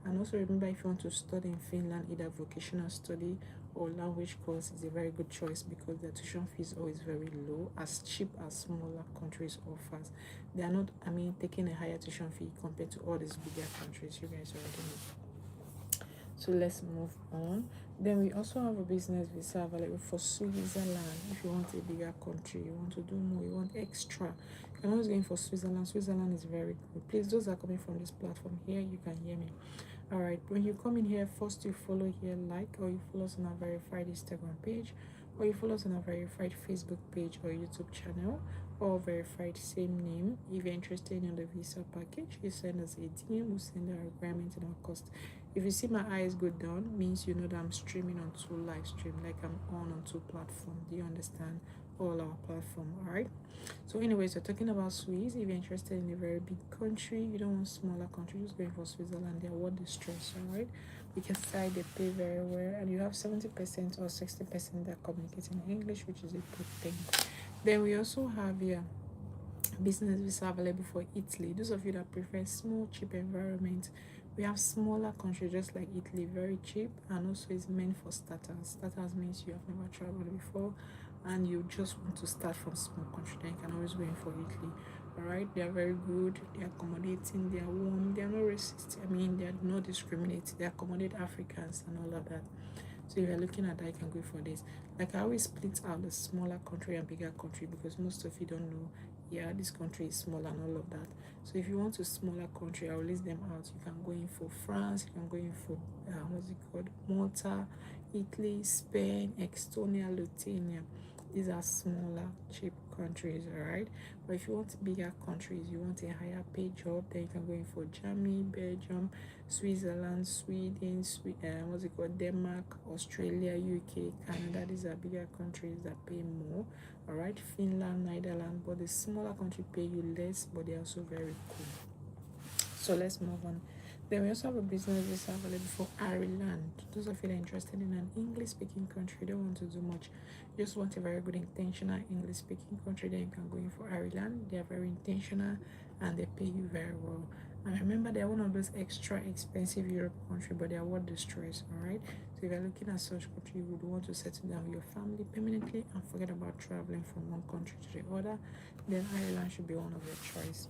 And also remember, if you want to study in Finland, either vocational study or language course is a very good choice because the tuition fees is always very low, as cheap as smaller countries offers. They are not, taking a higher tuition fee compared to all these bigger countries. You guys already know. So let's move on. Then we also have a business visa available for Switzerland. If you want a bigger country, you want to do more, you want extra, you can always go in for Switzerland. Switzerland is very good. Please, those are coming from this platform here, you can hear me. All right, when you come in here, first you follow here, like, or you follow us on our verified Instagram page, or you follow us on our verified Facebook page or YouTube channel, or verified same name. If you're interested in the visa package, you send us a DM, we'll send our requirements and our cost. If you see my eyes go down, means you know that I'm streaming on 2 live stream, like I'm on 2 platforms. Do you understand? All our platform. All right, so anyways, we're talking about Swiss. If you're interested in a very big country, you don't want smaller country, just going for Switzerland. They're worth the stress. All right, because side they pay very well, and you have 70% or 60% that communicate in English, which is a good thing. Then we also have here business visa available for Italy. Those of you that prefer small, cheap environment, we have smaller countries just like Italy, very cheap, and also it's meant for starters. Starters means you have never traveled before and you just want to start from small country, then you can always go in for Italy. All right, they are very good, they are accommodating, they are warm, they are not racist. They are not discriminating, they accommodate Africans and all of that. So if you're looking at that, you can go for this. Like I always split out the smaller country and bigger country because most of you don't know, yeah, this country is small and all of that. So if you want a smaller country, I'll list them out. You can go in for France, you can go in for what's it called, Malta, Italy, Spain, Estonia, Lithuania. These are smaller, cheap countries, all right? But if you want bigger countries, you want a higher pay job, then you can go in for Germany, Belgium, Switzerland, Sweden, what's it called, Denmark, Australia, UK, Canada. These are bigger countries that pay more, all right? Finland, Netherlands, but the smaller country pay you less, but they're also very cool. So let's move on. Then we also have a business visa available for Ireland. Those of you that are interested in an English-speaking country, don't want to do much, you just want a very good intentional English-speaking country, then you can go in for Ireland. They are very intentional and they pay you very well. And remember, they're one of those extra expensive Europe country, but they are worth the stress, all right? So if you're looking at such country, you would want to settle down with your family permanently and forget about traveling from one country to the other, then Ireland should be one of your choice.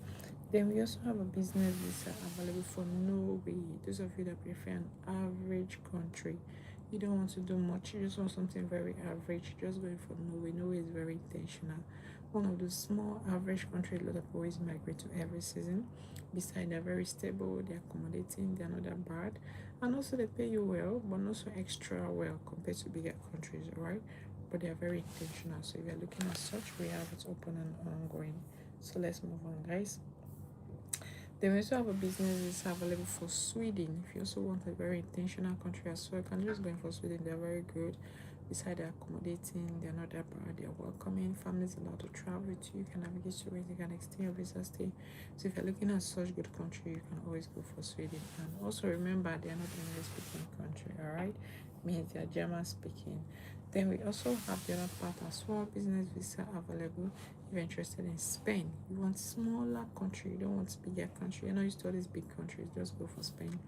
Then we also have a business visa available for Norway. Those of you that prefer an average country, you don't want to do much, you just want something very average, just going for Norway. Norway is very intentional. One of those small average countries a lot of always migrate to every season. Besides, they're very stable, they're accommodating, they're not that bad, and also they pay you well, but not so extra well compared to bigger countries, alright? But they are very intentional. So if you're looking at such, we have it open and ongoing. So let's move on, guys. Then we also have a business visa available for Sweden. If you also want a very intentional country as well, you can just go in for Sweden. They're very good. Besides, they're accommodating, they're not that bad, they're welcoming. Families allowed to travel with you, you can navigate your ways, you can extend your visa stay. So if you're looking at such good country, you can always go for Sweden. And also remember, they're not English speaking country, alright? Means they're German speaking. Then we also have the other part as well, business visa available. If you're interested in Spain, you want smaller country, you don't want bigger country. I know you study these big countries, just go for Spain.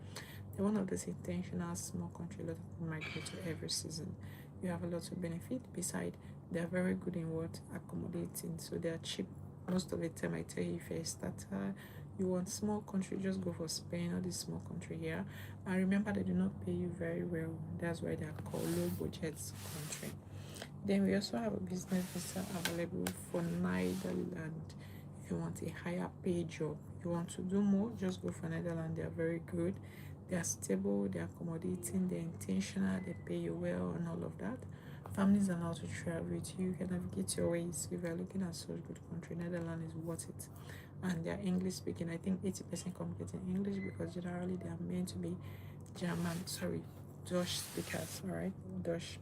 They're one of those intentional small country, a lot of people migrate to every season. You have a lot to benefit. Besides, they're very good in what accommodating, so they're cheap most of the time. I tell you, if you're a starter, You want small country, just go for Spain or this small country here. And remember, they do not pay you very well. That's why they are called low budget country. Then we also have a business visa available for Netherlands. If you want a higher pay job, you want to do more, just go for Netherlands. They are very good. They are stable, they are accommodating, they're intentional, they pay you well, and all of that. Families are allowed to travel with you. You can navigate your ways. If you're looking at such good country, Netherlands is worth it. And they're English speaking. I think 80% communicate in English because generally they are meant to be Dutch speakers, alright? Dutch.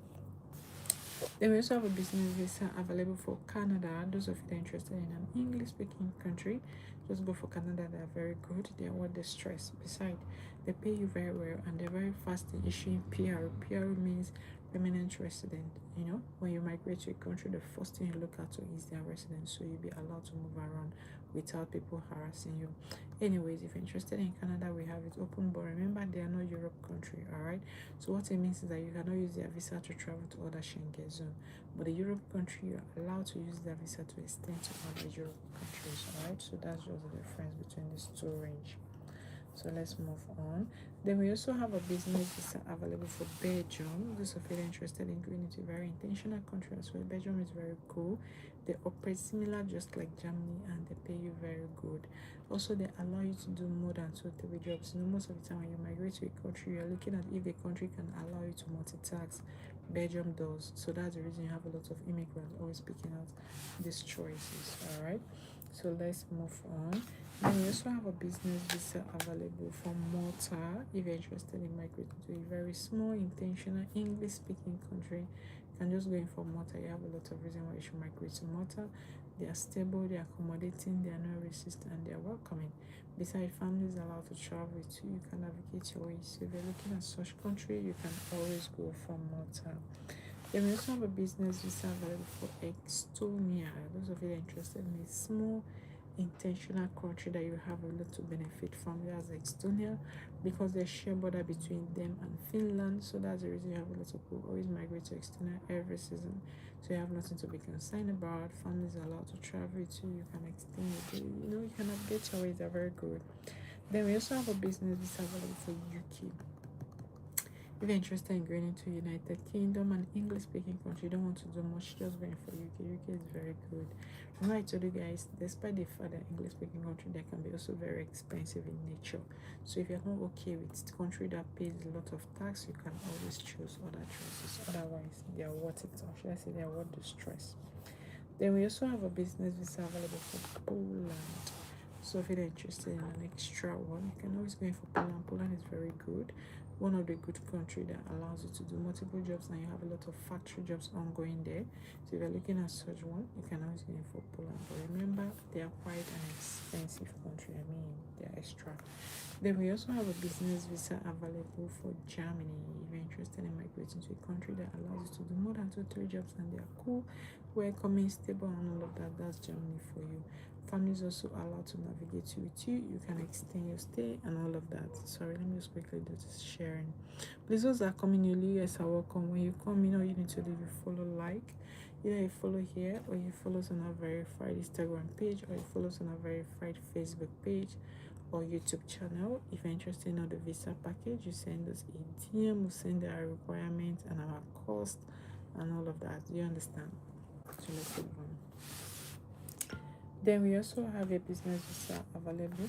Then we also have a business visa available for Canada. Those of you that are interested in an English speaking country, just go for Canada. They are very good. They are worth the stress. Besides, they pay you very well and they're very fast in issuing PR. PR means permanent resident. You know, when you migrate to a country, the first thing you look at is their residence, so you'll be allowed to move around without people harassing you. Anyways, if you're interested in Canada, we have it open, but remember they are not Europe country, alright? So what it means is that you cannot use their visa to travel to other Schengen zone, but the Europe country you're allowed to use their visa to extend to other Europe countries, alright? So that's just the difference between these two range. So let's move on. Then we also have a business visa available for Belgium. Those of you interested in going into a very intentional country as well. Belgium is very cool. They operate similar just like Germany and they pay you very good. Also, they allow you to do more than 2-3 jobs. You know, most of the time when you migrate to a country, you're looking at if the country can allow you to multitask. Belgium does. So that's the reason you have a lot of immigrants always picking out these choices. Alright. So let's move on. Then we also have a business visa available for Malta if you're interested in migrating to a very small, intentional, English speaking country. You can just go in for Malta. You have a lot of reason why you should migrate to Malta. They are stable, they are accommodating, they are not racist, and they are welcoming. Besides, families are allowed to travel with you. You can navigate your way. So if you're looking at such country, you can always go for Malta. Then we also have a business visa available for Estonia. Those of you that are interested in a small intentional country that you have a lot to benefit from, as Estonia, because there's share border between them and Finland. So that's the reason you have a lot of people always migrate to Estonia every season. So you have nothing to be concerned about. Families are allowed to travel to you. You can extend your day. You know, you can navigate your ways. They're very good. Then we also have a business visa available for UK. If you're interested in going into United Kingdom, an English-speaking country, you don't want to do much, just going for UK. UK is very good. Remember I told you guys, despite the fact that English-speaking country, they can be also very expensive in nature. So if you're not okay with the country that pays a lot of tax, you can always choose other choices. Otherwise, they are worth it. Or should I say they are worth the stress. Then we also have a business visa available for Poland. So if you're interested in an extra one, you can always go in for Poland. Poland is very good. One of the good country that allows you to do multiple jobs and you have a lot of factory jobs ongoing there. So if you're looking at such one, you can always go in for Poland. But remember, they are quite an expensive country. I mean, they're extra. Then we also have a business visa available for Germany. If you're interested in migrating to a country that allows you to do more than 2-3 jobs and they are cool, welcoming, stable, and all of that, that's Germany for you. Families also allowed to navigate with you. You can extend your stay and all of that. Sorry, let me just quickly do this sharing. Please, those that are coming newly, you guys are welcome. When you come, you know you need to leave a follow, like. Either you follow here or you follow us on our verified Instagram page or you follow us on our verified Facebook page or YouTube channel. If you're interested in the visa package, you send us a DM, we send our requirements and our cost and all of that. Do you understand? So let's move on. Then we also have a business visa available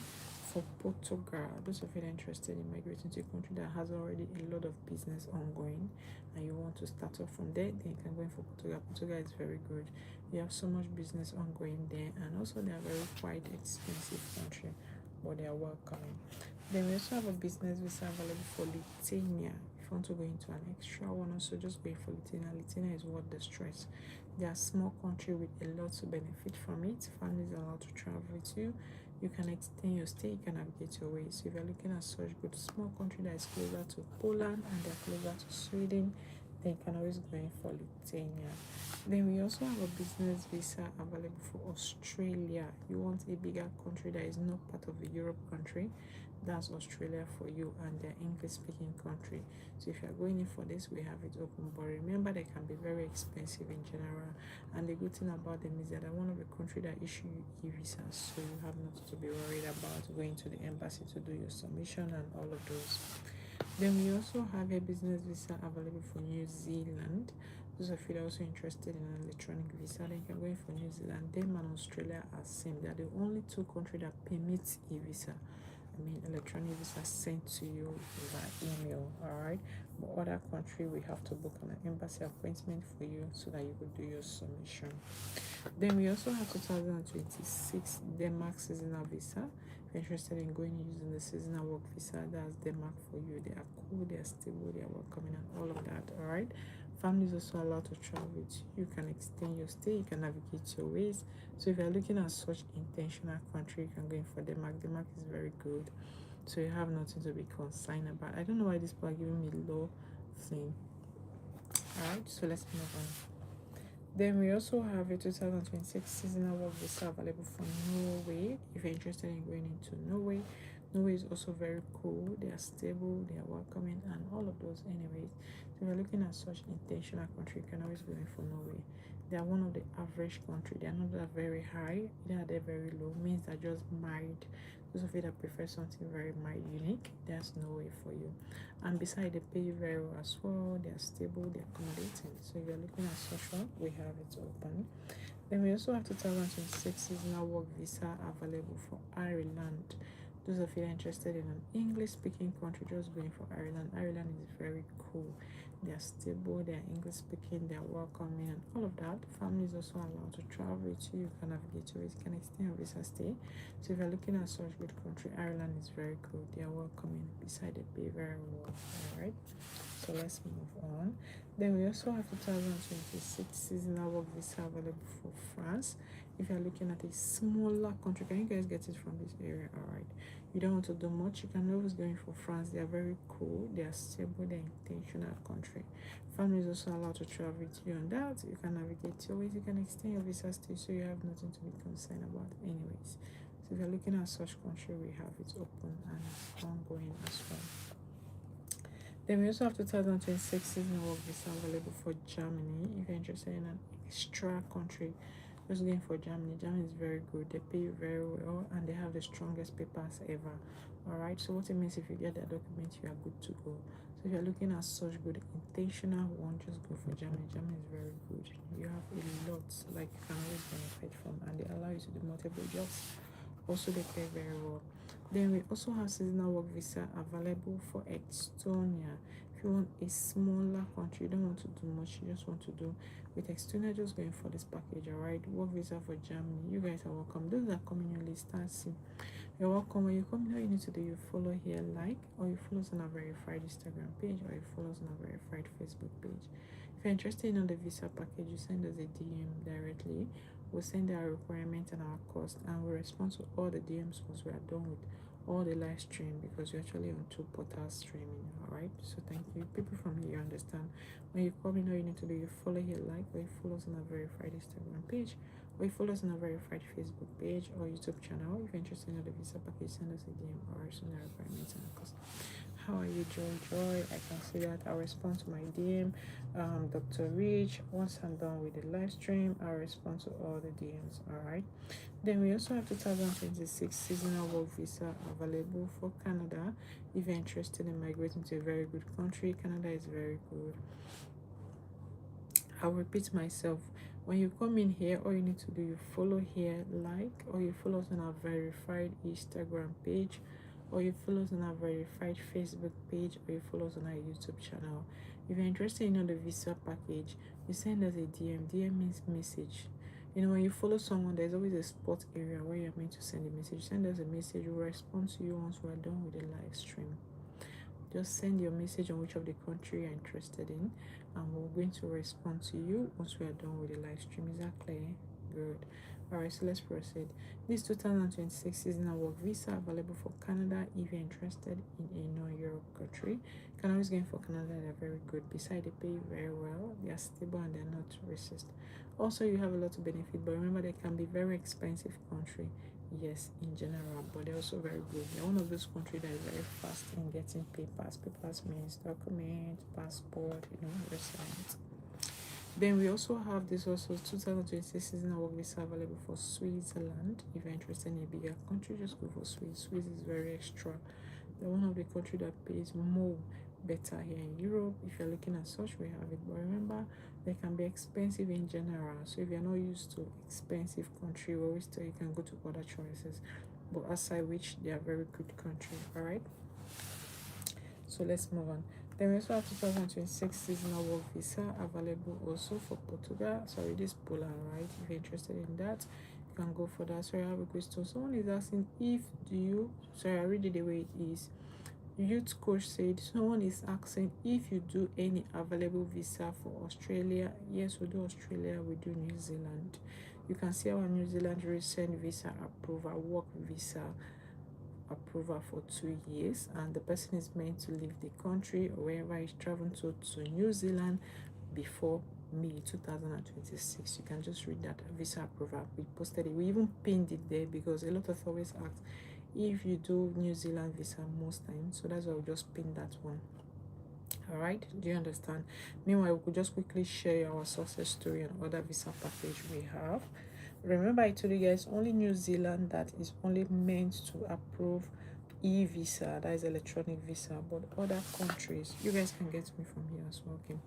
for Portugal. Those of you that are interested in migrating to a country that has already a lot of business ongoing and you want to start off from there, then you can go in for Portugal. Portugal is very good. You have so much business ongoing there, and also they are very quite expensive country, but they are welcoming. Then we also have a business visa available for Lithuania. If you want to go into an extra one, also just go for Lithuania. Lithuania is worth the stress. They are a small country with a lot to benefit from it. Families are allowed to travel with you. You can extend your stay, you can navigate your way. So if you're looking at such good small country that is closer to Poland and they're closer to Sweden, then you can always go in for Lithuania. Then we also have a business visa available for Australia. You want a bigger country that is not part of the Europe country, That's Australia for you, and their English speaking country. So if you're going in for this, we have it open. But remember, they can be very expensive in general. And the good thing about them is that they're one of the country that issue e-visas, so you have nothing to be worried about going to the embassy to do your submission and all of those. Then we also have a business visa available for New Zealand. Those of you that are also interested in an electronic visa, then you can go in for New Zealand. Them and Australia are same. They are the only two countries that permit e-visa. I mean electronic visa sent to you via email. Alright. But other country we have to book an embassy appointment for you so that you could do your submission. Then we also have 2026 Denmark seasonal visa. If you're interested in going using the seasonal work visa, that's Denmark for you. They are cool, they are stable, they are welcoming, and all of that. All right. Families also allowed to travel with you. You can extend your stay, you can navigate your ways. So if you're looking at such intentional country, you can go in for Denmark. Denmark is very good. So you have nothing to be concerned about. I don't know why these people are giving me low thing. Alright, so let's move on. Then we also have a 2026 seasonal work visa available for Norway. If you're interested in going into Norway, Norway is also very cool. They are stable, they are welcoming, and all of those. Anyways, so if you're looking at such intentional country, you can always go in for Norway. They are one of the average country. They are not that very high. They are very low. Means they're just mild. Those of you that prefer something very mild, unique, there's Norway for you. And besides, they pay very well as well. They are stable, they're accommodating. So if you're looking at social, we have it open. Then we also have 2026 seasonal work visa available for Ireland. Those of you interested in an English speaking country, just going for Ireland. Ireland is very cool. They are stable, they are English speaking, they are welcoming, and all of that. Family is also allowed to travel with you. You can navigate your ways, you can extend your visa stay. So if you're looking at such good country, Ireland is very good. They are welcoming, beside they pay very well. Alright. So let's move on. Then we also have 2026 seasonal work visa available for France. If you're looking at a smaller country, can you guys get it from this area? Alright. You don't want to do much, you can always go in for France. They are very cool, they are stable, they're intentional country. Family is also allowed to travel with you on that. You can navigate your ways, you can extend your visa stay, so you have nothing to be concerned about anyways. So if you're looking at such country, we have it open and ongoing as well. Then we also have 2026 season work visa available for Germany. If you're interested in an extra country, just going for Germany. Germany is very good. They pay very well and they have the strongest papers ever. Alright, so what it means, if you get that document, you are good to go. So if you're looking at such good intentional one, just go for Germany. Germany is very good. You have a lot like you can always benefit from, and they allow you to do multiple jobs. Also, they pay very well. Then we also have seasonal work visa available for Estonia. If you want a smaller country, you don't want to do much, you just want to do with Estonia, just going for this package. Alright, work visa for Germany. You guys are welcome. Those that come in your list, you're welcome. When you come here, you need to do you follow here, like, or you follow us on our verified Instagram page, or you follow us on our verified Facebook page. If you're interested in the visa package, you send us a DM directly. We'll send our requirement and our cost, and we'll respond to all the DMs once we are done with all the live stream, because we're actually on 2 portals streaming. Alright, so thank you. People from here understand. When you come in, all you need to do, you follow here, like, or you follow us on our verified Instagram page, or you follow us on our verified Facebook page or YouTube channel. If you're interested in the visa package, send us a DM or send our requirements and our cost. How are you, Joy? I can see that. I'll respond to my DM. Dr. Rich, once I'm done with the live stream, I'll respond to all the DMs. Alright. Then we also have 2026 seasonal work visa available for Canada. If you're interested in migrating to a very good country, Canada is very good. I'll repeat myself. When you come in here, all you need to do, you follow here, like, or you follow us on our verified Instagram page, or you follow us on our verified Facebook page, or you follow us on our YouTube channel. If you're interested in the visa package, you send us a DM. DM means message. You know, when you follow someone, there's always a spot area where you're meant to send a message. Send us a message. We'll respond to you once we're done with the live stream. Just send your message on which of the country you're interested in, and we're going to respond to you once we are done with the live stream. Is that clear? Good. Alright, so let's proceed. This 2026 seasonal work visa available for Canada. If you're interested in a non-Europe country, you can always go in for Canada. They're very good. Besides, they pay very well. They are stable and they're not racist. Also, you have a lot to benefit, but remember, they can be very expensive country. yes, in general, but they're also very good. They're one of those countries that is very fast in getting papers. Papers means documents, passport, residence. Then we also have this also 2026 seasonal work visa available for Switzerland. If you're interested in a bigger country, just go for Swiss. Swiss is very extra. They're one of the countries that pays more better here in Europe. If you're looking at such, we have it. But remember, they can be expensive in general. So if you're not used to expensive country, we always tell you can go to other choices. But aside which, they are very good country. All right. So let's move on. Then we also have 2026 seasonal work visa available also for Portugal. Sorry, this Poland, right? If you're interested in that, you can go for that. Sorry, I have a question. Someone is asking if do you sorry, I read it the way it is. Youth coach said someone is asking if you do any available visa for Australia. Yes, we do Australia, we do New Zealand. You can see our New Zealand recent visa approval, work visa approval for 2 years, and the person is meant to leave the country or wherever he's traveling to New Zealand before May 2026. You can just read that visa approval. We posted it. We even pinned it there because a lot of always ask if you do New Zealand visa most times. So that's why we just pinned that one. All right, do you understand? Meanwhile, we could just quickly share our success story and other visa package we have. Remember, I told you guys only New Zealand that is only meant to approve e-visa, that is electronic visa, but other countries, you guys can get me from here as well, okay?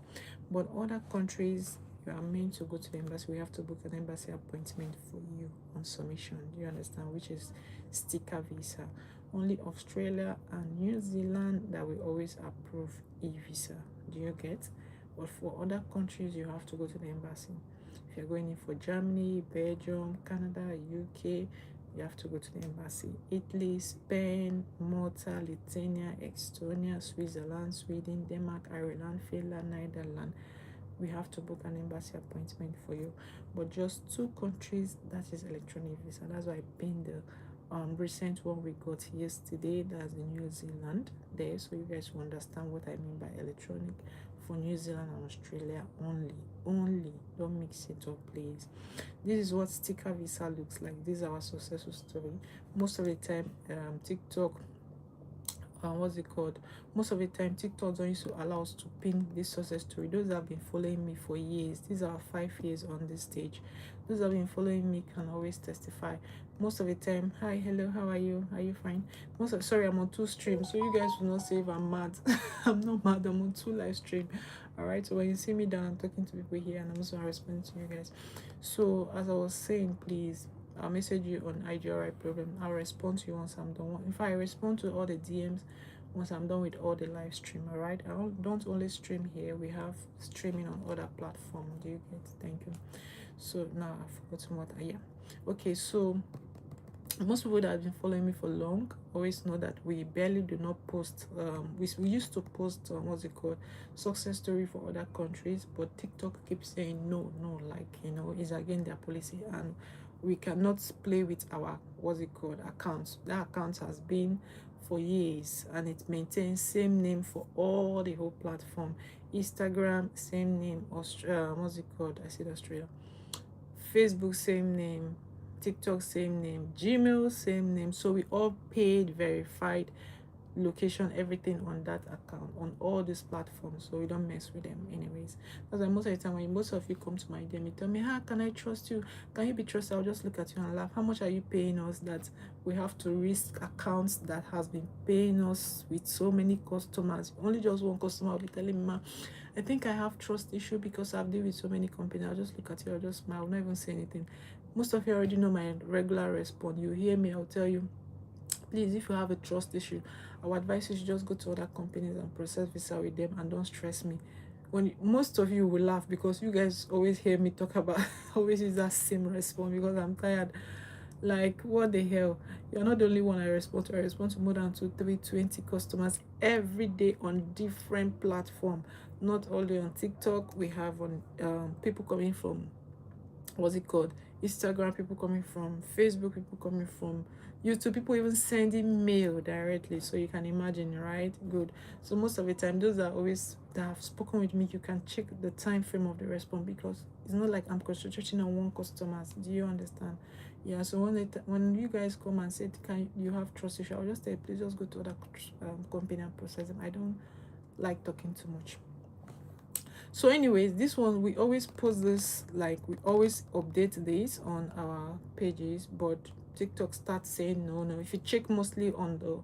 But other countries, you are meant to go to the embassy. We have to book an embassy appointment for you on submission. Do you understand? Which is sticker visa. Only Australia and New Zealand that we always approve e-visa. Do you get? But for other countries, you have to go to the embassy. If you're going in for Germany, Belgium, Canada, UK, you have to go to the embassy. Italy, Spain, Malta, Lithuania, Estonia, Switzerland, Sweden, Denmark, Ireland, Finland, Netherlands. We have to book an embassy appointment for you. But just 2 countries, that is electronic visa. That's why I pinned the recent one we got yesterday. That's the New Zealand there, so you guys will understand what I mean by electronic for New Zealand and Australia only. Don't mix it up, please. This is what sticker visa looks like. This is our successful story. Most of the time TikTok, what's it called, most of the time TikTok don't used to allow us to pin this success story. Those that have been following me for years, these are 5 years on this stage, those that have been following me can always testify. Most of the time, hi, hello, how are you fine? Sorry, I'm on 2 streams, so you guys will not say if I'm mad. I'm not mad, I'm on 2 live stream. All right, so when you see me down, I'm talking to people here and I'm also responding to you guys. So as I was saying, please, I'll message you on IGRI problem. I'll respond to you once I'm done. If I respond to all the DMs once I'm done with all the live stream, all right? I don't only stream here. We have streaming on other platforms. Do you get? Thank you. So now I've forgotten what yeah. Okay, so most people that have been following me for long always know that we barely do not post we used to post what's it called, success story for other countries, but TikTok keeps saying no, like it's against their policy, and we cannot play with our what's it called accounts. That account has been for years and it maintains same name for all the whole platform. Instagram same name, what's it called, I said Australia, Facebook same name, TikTok same name, Gmail same name. So we all paid, verified location, everything on that account on all these platforms, so we don't mess with them anyways. Because most of the time when most of you come to my DM, you tell me, how can I trust you, can you be trusted? I'll just look at you and laugh. How much are you paying us that we have to risk accounts that has been paying us with so many customers? Only just one customer will be telling me, ma, I think I have trust issue because I've dealt with so many companies. I'll just look at you, I'll just smile, I'll not even say anything. Most of you already know my regular response. You hear me, I'll tell you, please, if you have a trust issue, I would advise you to just go to other companies and process visa with them and don't stress me. Most of you will laugh because you guys always hear me talk about always use that same response because I'm tired. Like, what the hell? You're not the only one I respond to. I respond to more than 320 customers every day on different platforms. Not only on TikTok, we have on people coming from what's it called, Instagram people coming from, Facebook people coming from, YouTube people even sending mail directly. So you can imagine, right? Good. So most of the time, those are always that have spoken with me, you can check the time frame of the response, because it's not like I'm concentrating on one customer. Do you understand? Yeah. So when you guys come and say, can you have trust issue, I'll just say, please just go to other company and process them. I don't like talking too much. So anyways, this one, we always post this, like we always update this on our pages, but TikTok starts saying no. If you check mostly on the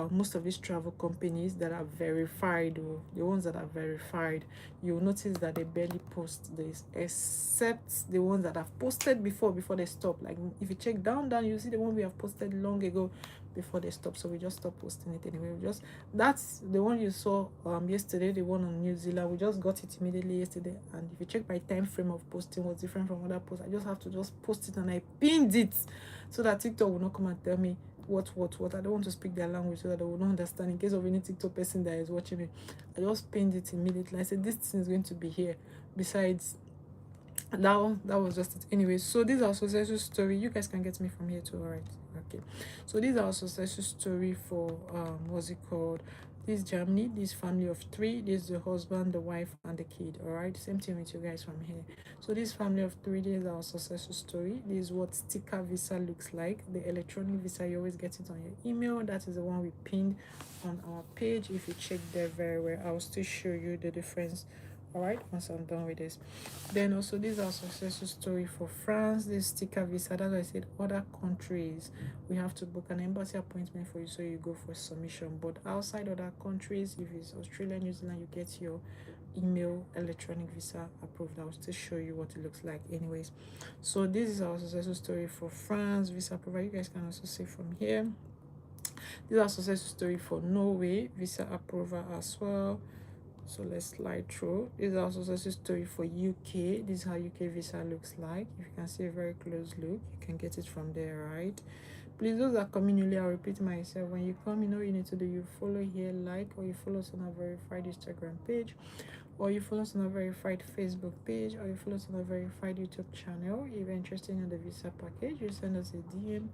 most of these travel companies that are verified, or the ones that are verified, you'll notice that they barely post this, except the ones that have posted before they stop. Like if you check down, you see the one we have posted long ago before they stop. So we just stop posting it anyway. We just, that's the one you saw yesterday, the one on New Zealand. We just got it immediately yesterday, and if you check my time frame of posting was different from other posts. I just have to just post it, and I pinned it so that TikTok will not come and tell me what. I don't want to speak their language so that they will not understand, in case of any TikTok person that is watching me. I just pinned it immediately. I said this thing is going to be here. Besides, that was just it. Anyway, so these are successful story. You guys can get me from here too, alright? Okay. So these are successful story for what's it called? This Germany, this family of three. This is the husband, the wife, and the kid. Alright, same thing with you guys from here. So this family of three, this is our successful story. This is what sticker visa looks like. The electronic visa, you always get it on your email. That is the one we pinned on our page. If you check there very well, I'll still show you the difference. Alright, once I'm done with this. Then also, these are successful story for France. This sticker visa, that's why I said other countries, we have to book an embassy appointment for you, so you go for submission. But outside other countries, if it's Australia, New Zealand, you get your email electronic visa approved. I'll still show you what it looks like anyways. So this is our successful story for France visa approval. You guys can also see from here. This is our successful story for Norway visa approval as well. So let's slide through. This is also a story for UK. This is how UK visa looks like. If you can see a very close look, you can get it from there, right? Please, those that come newly, I'll repeat myself. When you come, you know you need to do, you follow here, like, or you follow us on our verified Instagram page, or you follow us on our verified Facebook page, or you follow us on our verified YouTube channel. If you're interested in the visa package, you send us a DM.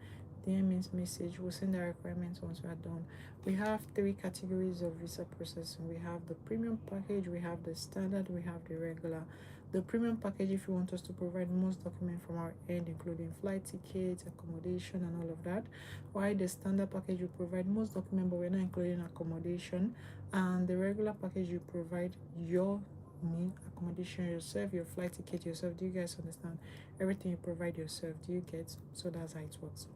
DM means message. We'll send the requirements once we are done. We have three categories of visa processing. We have the premium package, we have the standard, we have the regular. The premium package, if you want us to provide most documents from our end, including flight tickets, accommodation, and all of that. While the standard package, you provide most documents, but we're not including accommodation. And the regular package, you provide your accommodation yourself, your flight ticket yourself. Do you guys understand? Everything you provide yourself. Do you get? So that's how it works.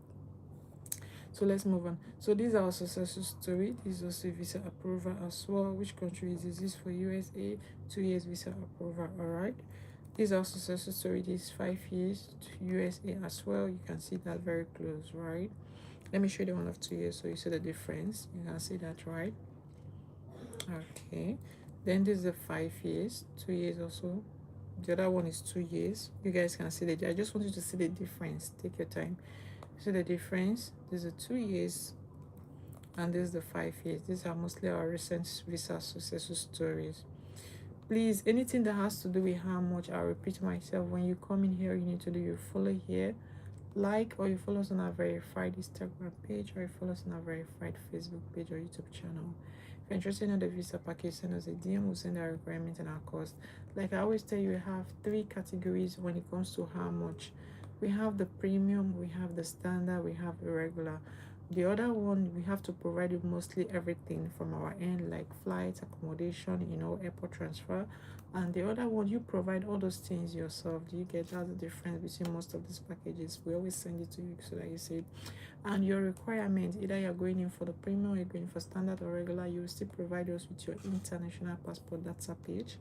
So let's move on. So these are our successful story. This is also visa approval as well. Which country is this? This is for USA, 2 years visa approval. All right. These are successful story. This is 5 years to USA as well. You can see that very close, right? Let me show you the one of 2 years so you see the difference. You can see that, right? Okay. Then this is the 5 years, 2 years also. The other one is 2 years. You guys can see that. I just want you to see the difference. Take your time. See the difference? This is 2 years and this is the 5 years. These are mostly our recent visa successful stories. Please, anything that has to do with how much, I'll repeat myself, when you come in here, you need to do your follow here, like, or you follow us on our verified Instagram page, or you follow us on our verified Facebook page or YouTube channel. If you're interested in the visa package, send us a DM. We'll send our requirements and our cost. Like I always tell you, we have three categories when it comes to how much. We have the premium, we have the standard, we have the regular. The other one, we have to provide you mostly everything from our end, like flights, accommodation, airport transfer. And the other one, you provide all those things yourself. Do you get? That's the difference between most of these packages. We always send it to you so that you see it. And your requirement, either you're going in for the premium or you're going for standard or regular, you will still provide us with your international passport data page.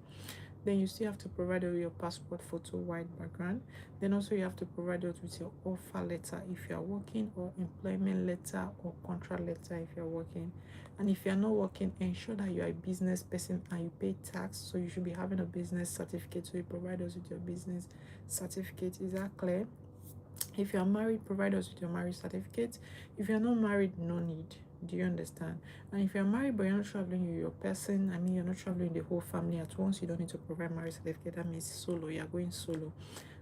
Then you still have to provide us with your passport photo, white background. Then also you have to provide us with your offer letter if you are working, or employment letter or contract letter if you are working. And if you are not working, ensure that you are a business person and you pay tax. So you should be having a business certificate. So you provide us with your business certificate. Is that clear? If you are married, provide us with your marriage certificate. If you are not married, no need. Do you understand? And if you're married but you're not traveling with your person, you're not traveling with the whole family at once, you don't need to provide marriage certificate. That means solo, you're going solo.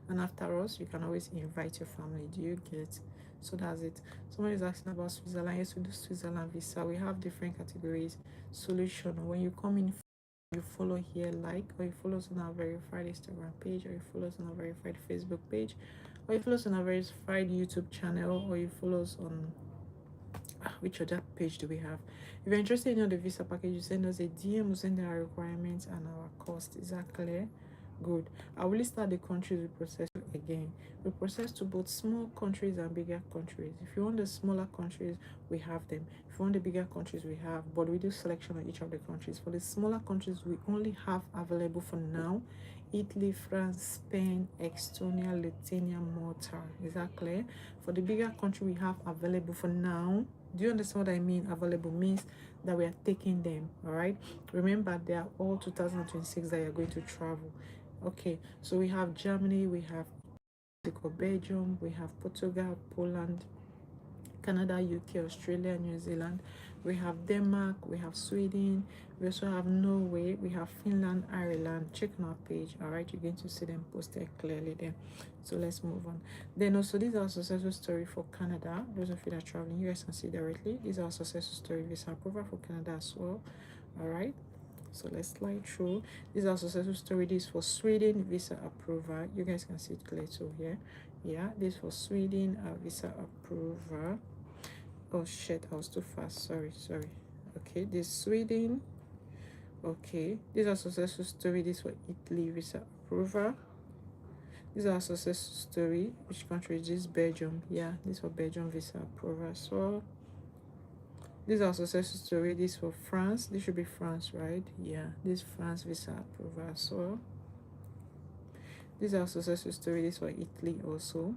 and after us, you can always invite your family. Do you get? So that's it. Somebody is asking about Switzerland. Yes, we do Switzerland visa. We have different categories. Solution: when you come in, you follow here, like, or you follow us on our verified Instagram page, or you follow us on our verified Facebook page, or you follow us on our verified YouTube channel, or you follow us on which other page do we have? If you're interested in the visa package, you send us a DM, we send our requirements and our cost. Is that clear? Good. I will list out the countries we process to again. We process to both small countries and bigger countries. If you want the smaller countries, we have them. If you want the bigger countries, we have, but we do selection on each of the countries. For the smaller countries, we only have available for now Italy, France, Spain, Estonia, Lithuania, Malta. Is that clear? For the bigger country we have available for now, do you understand what I mean? Available means that we are taking them. All right, remember they are all 2026 that you're going to travel. Okay, so we have Germany, we have Belgium, we have Portugal, Poland, Canada, UK, Australia, New Zealand. We have Denmark, we have Sweden, we also have Norway, we have Finland, Ireland. Check on our page. All right, you're going to see them posted clearly there. So let's move on. Then also, this is our successful story for Canada. Those of you that are traveling, you guys can see directly. This is our successful story visa approval for Canada as well. All right, so let's slide through. This is our successful story. This is for Sweden visa approval. You guys can see it clear too here. Yeah, this for Sweden visa approval. Oh shit, I was too fast. Sorry. Okay, this Sweden. Okay, this is our successful story. This for Italy visa approval. This is our successful story. Which country is this? Belgium. Yeah, this for Belgium visa approval. So this is our successful story. This for France. This should be France, right? Yeah, this France visa approval. So this is our successful story. This for Italy also.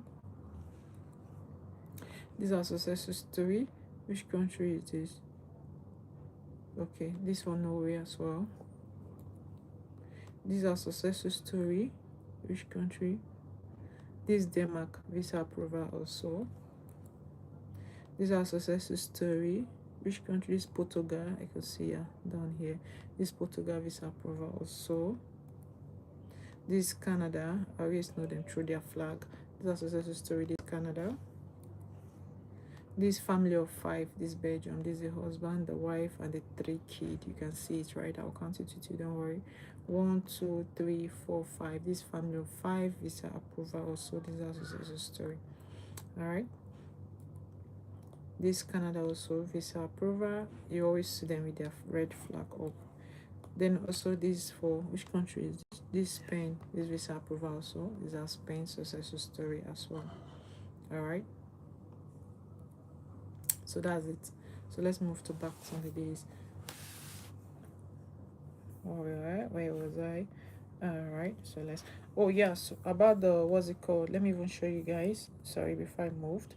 This is our successful story. Which country is this? Okay, this for Norway as well. This is our successful story. Which country? This Denmark visa approval also. This is our successful story. Which country is Portugal? I can see down here. This Portugal visa approval also. This is Canada. I always know them through their flag. This is our successful story. This Canada. This family of 5. This Belgium. This is the husband, the wife, and the 3 kids. You can see it, right? I'll count it with you. Don't worry. 1, 2, 3, 4, 5. This family of 5 visa approval also. This is our successful story. All right. This Canada also visa approval. You always see them with their red flag up. Then also this for which country is this? This Spain. This visa approval also is our Spain successful story as well. All right. So that's it. So let's move to back to the days. All right, where was I? All right, so let's. Oh yeah, so about the what's it called? Let me even show you guys. Sorry, before I moved.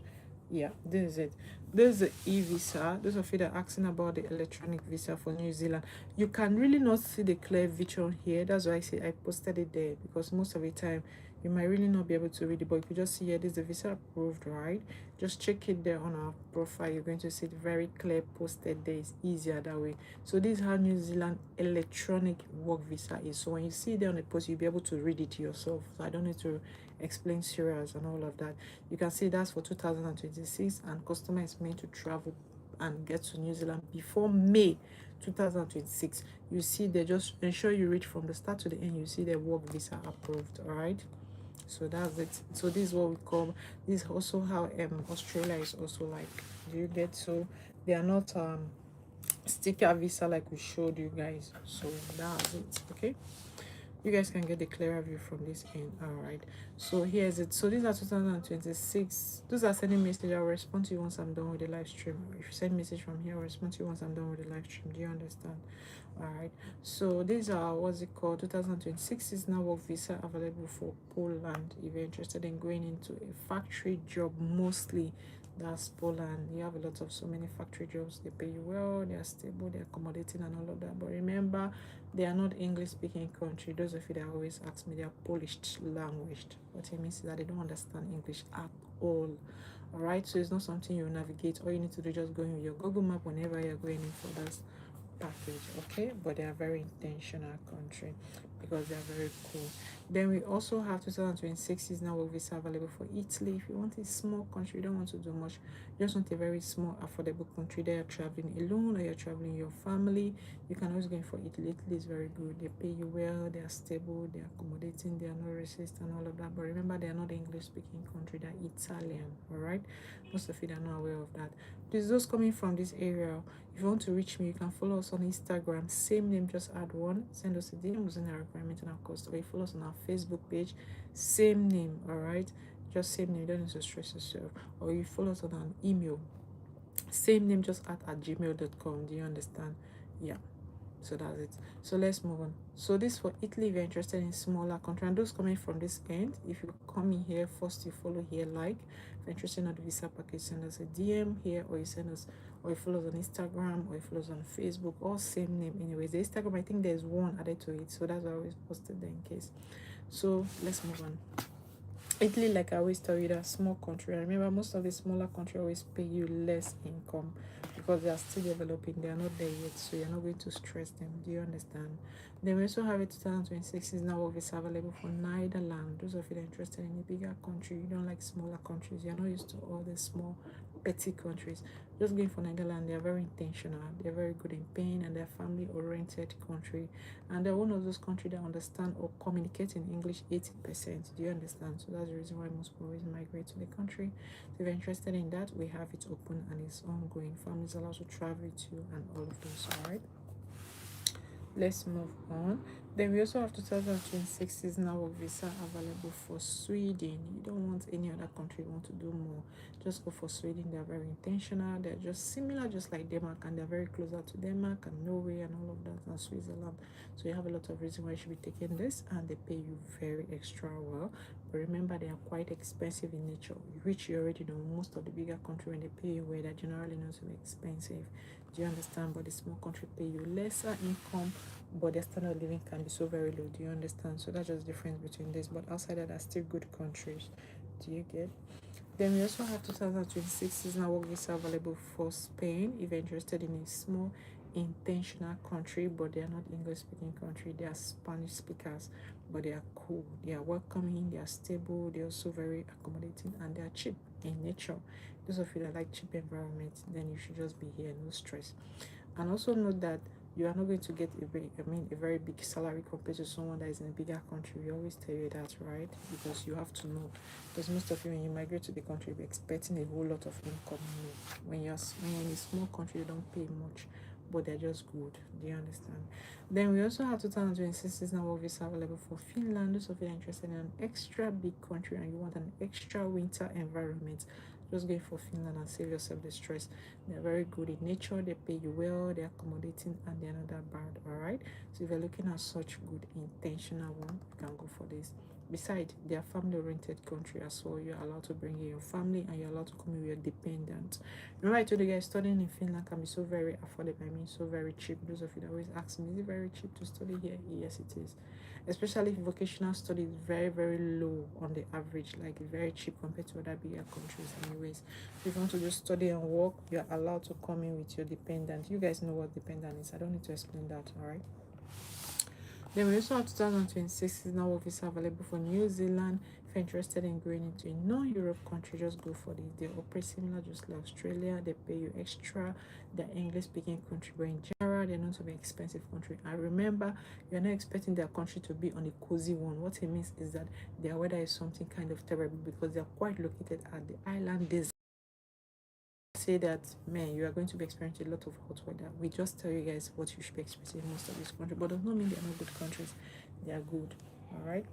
Yeah, this is it. This is the e-visa. Those of you that are asking about the electronic visa for New Zealand, you can really not see the clear vision here. That's why I say I posted it there, because most of the time you might really not be able to read it, but you could just see here, this is the visa approved, right? Just check it there on our profile. You're going to see it very clear posted there. It's easier that way. So this is how New Zealand electronic work visa is. So when you see it there on the post, you'll be able to read it yourself. So I don't need to explain serials and all of that. You can see that's for 2026, and customer is meant to travel and get to New Zealand before May 2026. You see, they just ensure you read from the start to the end. You see the work visa approved. All right, so that's it. So this is what we call, this is also how Australia is also like. Do you get? So they are not sticker visa like we showed you guys. So that's it. Okay, you guys can get a clearer view from this end. All right, so here's it. So these are 2026. Those are sending message. I'll respond to you once I'm done with the live stream. If you send message from here, I'll respond to you once I'm done with the live stream. Do you understand? All right, so these are what's it called, 2026 is now work visa available for Poland. If you're interested in going into a factory job, mostly that's Poland. You have a lot of so many factory jobs. They pay you well, they are stable, they're accommodating and all of that. But remember, they are not English speaking country. Those of you that always ask me, they are Polish language. What it means is that they don't understand English at all. All right, so it's not something you navigate. All you need to do is just go in with your Google map whenever you're going in for that package. Okay, but they are very intentional country because they are very cool. Then we also have 2026 is now work visa available for Italy. If you want a small country, you don't want to do much, you just want a very small, affordable country that you're traveling alone or you're traveling with your family, you can always go in for Italy. Italy is very good. They pay you well, they are stable, they are accommodating, they are not racist and all of that. But remember, they are not the English speaking country, they're Italian, all right? Most of you are not aware of that. Please, those coming from this area, if you want to reach me, you can follow us on Instagram. Same name, just add one. Send us a DM using our requirement and our cost. Or you follow us on our Facebook page. Same name, all right? Just same name. You don't need to stress yourself. Or you follow us on an email. Same name, just at gmail.com. Do you understand? Yeah. So that's it. So let's move on. So this for Italy, if you're interested in smaller country, and those coming from this end, if you come in here first, you follow here, like. If you're interested in the visa package, send us a DM here, or you send us, or you follow us on Instagram, or you follow us on Facebook, all same name. Anyways, the Instagram, I think there's one added to it, so that's why I always posted there in case. So let's move on. Italy, like I always tell you, they're a small country. I remember most of the smaller countries always pay you less income because they are still developing. They are not there yet, so you're not going to stress them. Do you understand? Then we also have a 2026 is now what is available for Netherlands. Those of you that are interested in a bigger country, you don't like smaller countries. You're not used to all the small petty countries. Just going for Netherlands, they are very intentional. They're very good in paying, and they're family-oriented country. And they're one of those countries that understand or communicate in English 80%. Do you understand? So that's the reason why most people always migrate to the country. So if you're interested in that, we have it open and it's ongoing. Families allowed to travel to and all of those. All right. Let's move on. Then we also have 2026 seasonal work visa available for Sweden. You don't want any other country, you want to do more, just go for Sweden. They're very intentional, they're just similar, just like Denmark, and they're very closer to Denmark and Norway and all of that, and Switzerland. So you have a lot of reason why you should be taking this, and they pay you very extra well. But remember, they are quite expensive in nature, which you already know. Most of the bigger country, when they pay you well, they're generally not so expensive. Do you understand? But the small country pay you lesser income, but their standard of living can be so very low. Do you understand? So that's just the difference between this. But outside that, are still good countries. Do you get? Then we also have 2026 seasonal work visa available for Spain. If you're interested in a small intentional country, but they are not English speaking country, they are Spanish speakers, but they are cool, they are welcoming, they are stable, they're also very accommodating, and they are cheap in nature. Those of you that like cheap environment, then you should just be here, no stress. And also note that you are not going to get a very big salary compared to someone that is in a bigger country. We always tell you that, right? Because you have to know. Because most of you, when you migrate to the country, you'll be expecting a whole lot of income. When you're in a small country, you don't pay much, but they're just good. Do you understand? Then we also have 2026 seasonal work visa available for Finland. Those of you that are interested in an extra big country and you want an extra winter environment, just go for Finland and save yourself the stress. They're very good in nature, they pay you well, they're accommodating, and they're not that bad. All right. So if you're looking at such good intentional one, you can go for this. Besides, they are family-oriented country as well. You're allowed to bring in your family, and you're allowed to come in with your dependent. Remember, I told you guys studying in Finland can be so very affordable. I mean, so very cheap. Those of you that always ask me, is it very cheap to study here? Yes, it is. Especially if vocational study is very, very low on the average, like very cheap compared to other bigger countries. Anyways, if you want to just study and work, you're allowed to come in with your dependent. You guys know what dependent is. I don't need to explain that. All right. Then we also have 2026 is now work visa available for New Zealand. If you're interested in going into a non-Europe country, just go for this. They operate similar just like Australia. They pay you extra. They're English speaking country, but in general, they're not to be expensive country. And remember, you're not expecting their country to be on a cozy one. What it means is that their weather is something kind of terrible because they're quite located at the island desert. Say that, man, you are going to be experiencing a lot of hot weather. We just tell you guys what you should be expecting in most of these countries, but does not mean they are not good countries. They are good. All right.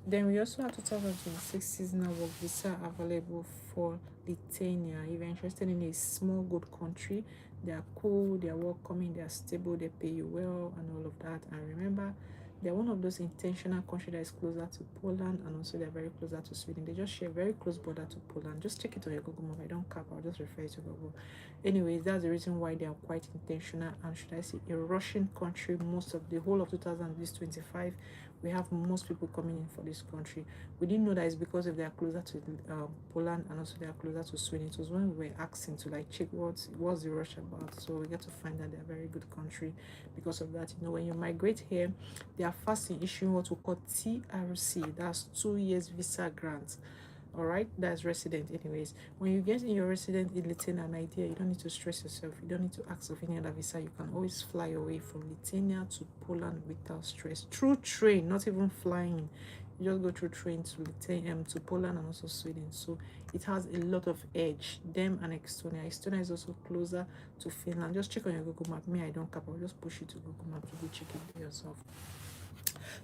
Then we also have 2026 seasonal work visa available for Lithuania. If you're interested in a small good country, they are cool, they are welcoming, they are stable, they pay you well, and all of that. And remember, they're one of those intentional countries that is closer to Poland, and also they're very closer to Sweden. They just share very close border to Poland. Just check it on your Google map. I don't cap, I'll just refer you to Google. Anyways, that's the reason why they are quite intentional, and should I say a Russian country most of the whole of 2025, we have most people coming in for this country. We didn't know that it's because if they are closer to Poland, and also they are closer to Sweden. It was when we were asking to like check what's the rush about. So we get to find that they're a very good country because of that. You know, when you migrate here, they are fast in issuing what we call TRC. That's 2 years visa grant. All right, that's resident. Anyways, when you get in your resident in Lithuania and Idea, you don't need to stress yourself. You don't need to ask of any other visa. You can always fly away from Lithuania to Poland without stress, through train, not even flying. You just go through train to Lithuania, to Poland and also Sweden. So it has a lot of edge. Them and Estonia is also closer to Finland. Just check on your Google map. Me, I don't cap. I'll just push you to Google map to go check it yourself.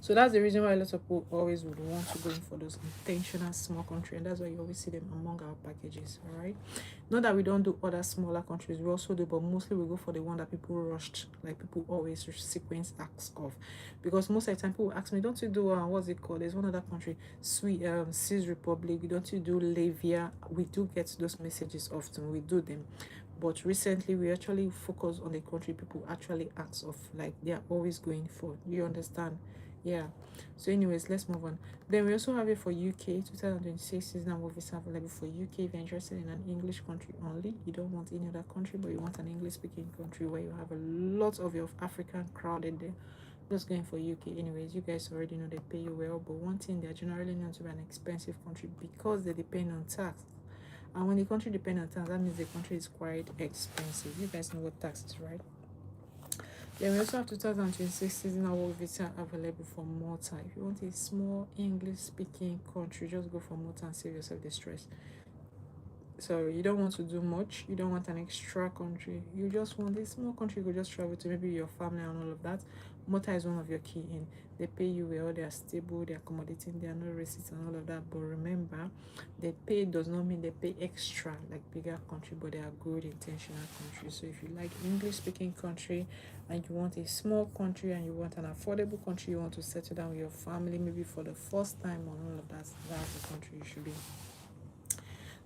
So that's the reason why a lot of people always would want to go in for those intentional small countries, and that's why you always see them among our packages. All right, not that we don't do other smaller countries, we also do, but mostly we go for the one that people rushed, like people always sequence ask of, because most of the time people ask me, don't you do what's it called, there's one other country, Swiss Republic, don't you do Latvia? We do get those messages often, we do them. But recently we actually focus on the country people actually ask of, like they are always going for. You understand? Yeah. So anyways, let's move on. Then we also have it for UK 2026 seasonal work visa available for UK if you're interested in an English country only. You don't want any other country, but you want an English speaking country where you have a lot of your African crowd in there. Just going for UK. Anyways, you guys already know they pay you well, but one thing, they're generally known to be an expensive country because they depend on tax. And when the country depends on tax, that means the country is quite expensive. You guys know what tax is, right? Then we also have 2026 seasonal work visa available for Malta. If you want a small English speaking country, just go for Malta and save yourself the stress. So you don't want to do much, you don't want an extra country, you just want a small country you could just travel to, maybe your family and all of that. Malta is one of your key in. They pay you well, they are stable, they are accommodating, they are no racist and all of that. But remember, they pay does not mean they pay extra like bigger country, but they are good intentional countries. So if you like English speaking country and you want a small country and you want an affordable country, you want to settle down with your family maybe for the first time and all of that, that's the country you should be.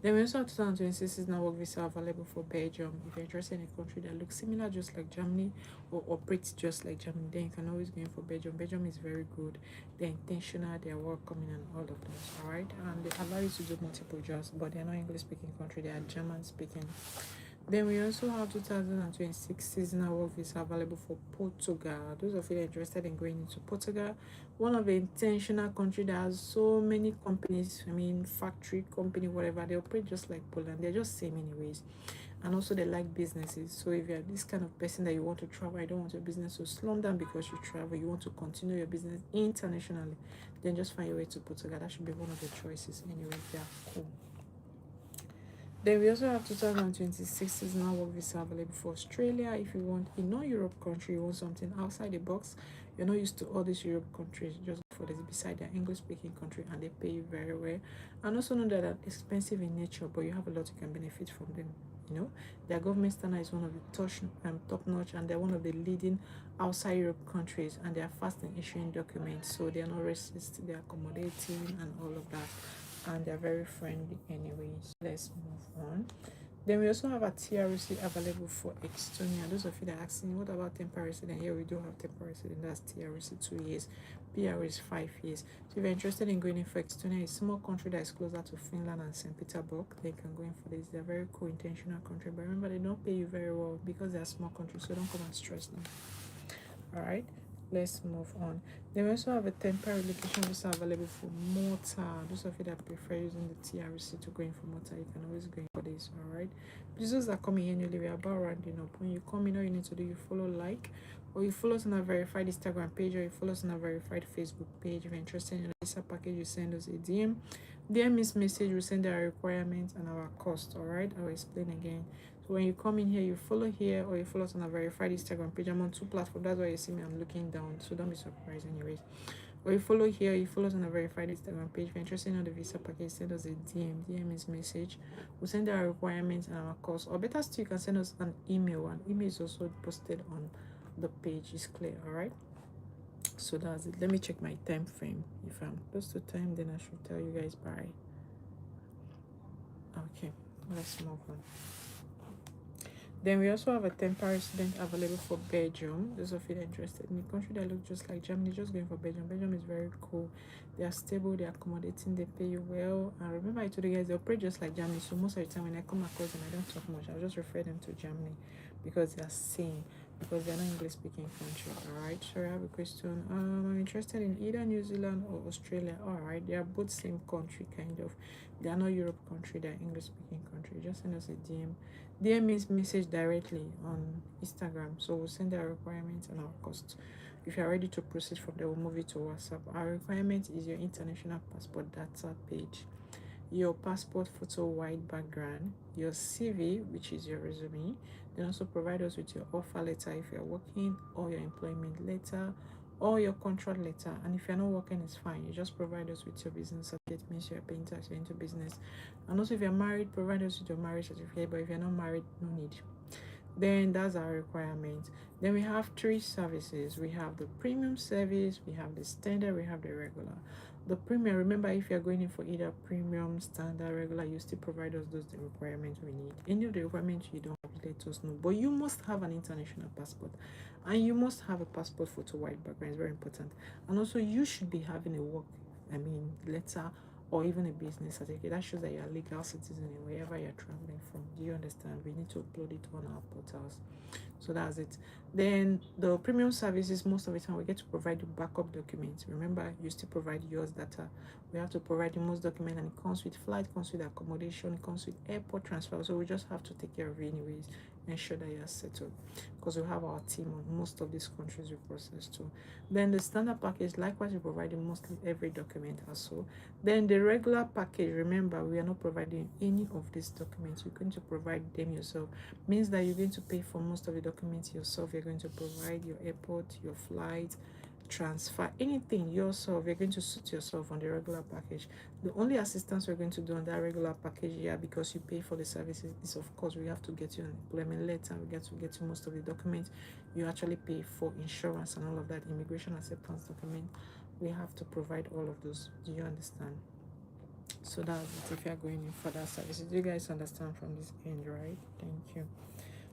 Then we also have 2026 seasonal work visa available for Belgium. If you're interested in a country that looks similar just like Germany or operates just like Germany, then you can always go in for Belgium. Belgium is very good. They're intentional, they're welcoming and all of those, alright? And they allow you to do multiple jobs, but they're not English speaking country, they are German speaking. Then we also have 2026 seasonal work visa available for Portugal. Those of you that are interested in going into Portugal, one of the intentional country that has so many companies, factory company, whatever, they operate just like Poland. They're just same anyways. And also they like businesses. So if you're this kind of person that you want to travel, I don't want your business to slow down because you travel, you want to continue your business internationally, then just find your way to Portugal. That should be one of the choices anyway. They are cool. Then we also have 2026 seasonal work visa available for Australia. If you want a non-Europe country, you want something outside the box, you're not used to all these Europe countries, just go for this beside their English-speaking country and they pay you very well. And also know that they're expensive in nature, but you have a lot you can benefit from them. You know, their government standard is one of the top-notch, and they're one of the leading outside Europe countries, and they are fast in issuing documents, so they're not racist, they're accommodating and all of that, and they're very friendly anyways. Let's move on. Then we also have a TRC available for Estonia. Those of you that are asking, what about temporary resident? Here we do have temporary resident, that's TRC 2 years, PR is 5 years. So if you're interested in going in for Estonia, it's a small country that is closer to Finland and St. Petersburg, then you can go in for this. They're very cool intentional country, but remember they don't pay you very well because they're small countries, so don't come and stress them. Alright, let's move on. Then we also have a temporary location visa available for Malta. Those of you that prefer using the TRC to go in for Malta, you can always go in for this. Alright, those are coming annually. We're about rounding up. When you come in, all you need to do, you follow, like, or you follow us on our verified Instagram page, or you follow us on our verified Facebook page. If you're interested in a visa package, you send us a DM. DM means message, we send our requirements and our cost. Alright, I'll explain again. So when you come in here, you follow here, or you follow us on our verified Instagram page. I'm on 2 platforms, that's why you see me, I'm looking down, so don't be surprised anyways. Or you follow here, you follow us on our verified Instagram page. If you're interested in the visa package, send us a DM. DM is message. We'll send our requirements and our cost. Or better still, you can send us an email. An email is also posted on the page. Is clear, alright? So that's it. Let me check my time frame. If I'm close to time, then I should tell you guys bye. Okay, let's move on. Then we also have a temporary student available for Belgium. Those of you that are interested in a country that looks just like Germany, just going for Belgium. Belgium is very cool. They are stable, they are accommodating, they pay you well. And remember I told you guys they operate just like Germany. So most of the time when I come across them, I don't talk much. I'll just refer them to Germany because they are same. Because they're not English speaking country. Alright. So I have a question. I'm interested in either New Zealand or Australia. Alright, they are both same country kind of. They are not Europe country, they're English speaking country. Just send us a DM. DM means message directly on Instagram. So we'll send our requirements and our cost. If you're ready to proceed from there, we'll move it to WhatsApp. Our requirement is your international passport data page, your passport photo white background, your CV, which is your resume. Then also provide us with your offer letter if you're working, or your employment letter, or your contract letter. And if you're not working, it's fine. You just provide us with your business certificate, means you're paying tax, you're into business. And also, if you're married, provide us with your marriage certificate. But if you're not married, no need. Then that's our requirement. Then we have three services. We have the premium service, we have the standard, we have the regular. The premium, remember, if you're going in for either premium, standard, regular, you still provide us those the requirements we need. Any of the requirements you don't have, let us know. But you must have an international passport, and you must have a passport photo white background. It's very important. And also, you should be having a work, letter, or even a business certificate that shows that you're a legal citizen in wherever you're traveling from. Do you understand? We need to upload it on our portals. So that's it. Then the premium services, most of the time we get to provide you backup documents. Remember, you still provide yours data. We have to provide you most document, and it comes with flight, comes with accommodation, it comes with airport transfer. So we just have to take care of it anyways, ensure that you're settled. Because we have our team on most of these countries we process too. Then the standard package, likewise, we provide you mostly every document also. Then the regular package, remember, we are not providing any of these documents. You're going to provide them yourself. Means that you're going to pay for most of the documents yourself. You're going to provide your airport, your flight, transfer, anything yourself. You're going to suit yourself on the regular package. The only assistance we're going to do on that regular package, yeah, because you pay for the services, is of course we have to get you an employment letter. We get to get you most of the documents. You actually pay for insurance and all of that, immigration acceptance document. We have to provide all of those. Do you understand? So that's it. If you're going in for that services, do you guys understand from this end, right? Thank you.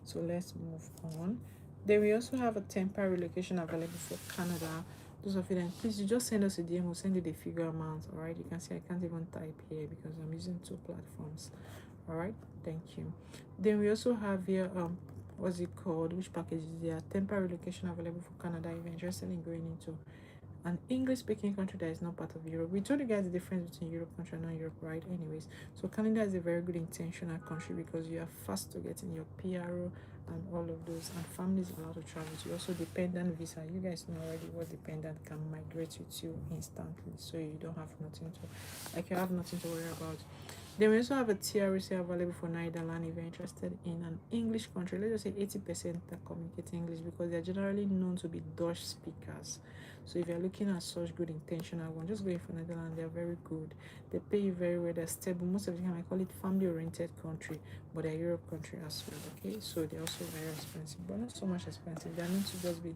So let's move on. Then we also have a temporary location available for Canada. Those of you that please, you just send us a DM. We'll send you the figure amount. All right, you can see I can't even type here because I'm using two platforms. All right, thank you. Then we also have here what's it called, which package is there? Temporary location available for Canada if you're interested in going into an English speaking country that is not part of Europe. We told you guys the difference between Europe country and non-Europe, right? Anyways, so Canada is a very good intentional country because you are fast to get in your PRO and all of those, and families allowed to travel. You also dependent visa. You guys know already what dependent can migrate with you instantly, so you don't have nothing to, like, you have nothing to worry about. Then we also have a TRC available for Netherlands if you're interested in an English country. Let's just say 80% that communicate English because they're generally known to be Dutch speakers. So if you're looking at such good intentional one, just going for Netherlands. They're very good. They pay you very well. They're stable. Most of the time, I call it family-oriented country, but they're Europe country as well. Okay, so they're also very expensive, but not so much expensive. They're not to just be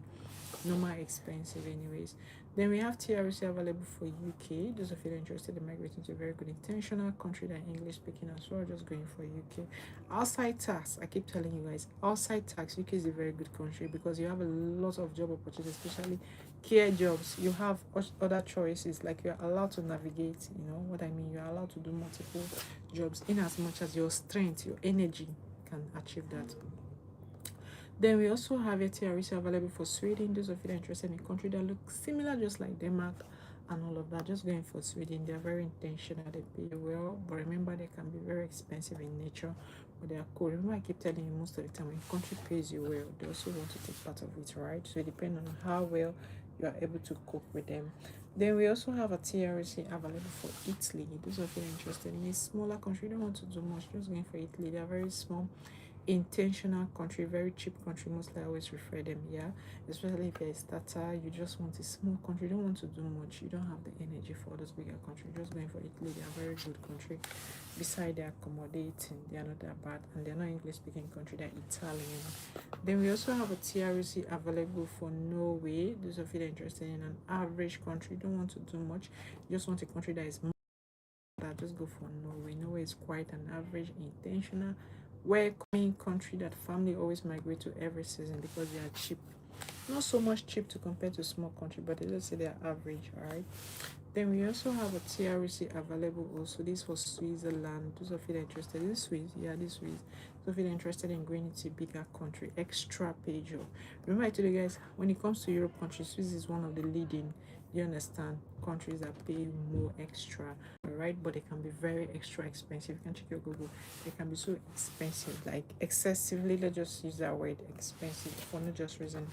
normal expensive, anyways. Then we have TRC available for UK. Those of you that are interested in migrating to a very good intentional country that English speaking as well, just going for UK. Outside tax, I keep telling you guys, outside tax, UK is a very good country because you have a lot of job opportunities, especially care jobs. You have other choices, like you're allowed to navigate, you know what I mean, you're allowed to do multiple jobs in as much as your strength, your energy can achieve that. Then we also have a TRC available for Sweden. Those of you that are interested in a country that looks similar, just like Denmark and all of that, just going for Sweden. They're very intentional, they pay well, but remember they can be very expensive in nature, but they are cool. Remember, I keep telling you most of the time when country pays you well, they also want to take part of it, right? So it depends on how well you are able to cope with them. Then we also have a TRC available for Italy. Those of you that are interested in a smaller country, you don't want to do much, just going for Italy. They are very small, intentional country, very cheap country. Mostly I always refer them, yeah, especially if you're a starter, you just want a small country, you don't want to do much, you don't have the energy for those bigger countries. Just going for Italy. They are very good country. Beside they're accommodating, they are not that bad, and they're not English speaking country, they're Italian. Then we also have a TRC available for Norway. Those of you that are interested in an average country, don't want to do much, you just want a country that is more, that just go for Norway. Norway is quite an average intentional welcoming country that family always migrate to every season because they are cheap. Not so much cheap to compare to small country, but let's say they're average, all right? Then we also have a TRC available also. This was Switzerland. Those of you that are interested in Swiss, yeah, this Swiss. Those of you that are interested in going into a bigger country, extra page. Remember I told you guys, when it comes to Europe countries, Swiss is one of the leading, you understand, countries that pay more extra, all right? But they can be very extra expensive. You can check your Google. They can be so expensive, like excessively, let's just use that word, expensive, for no just reason.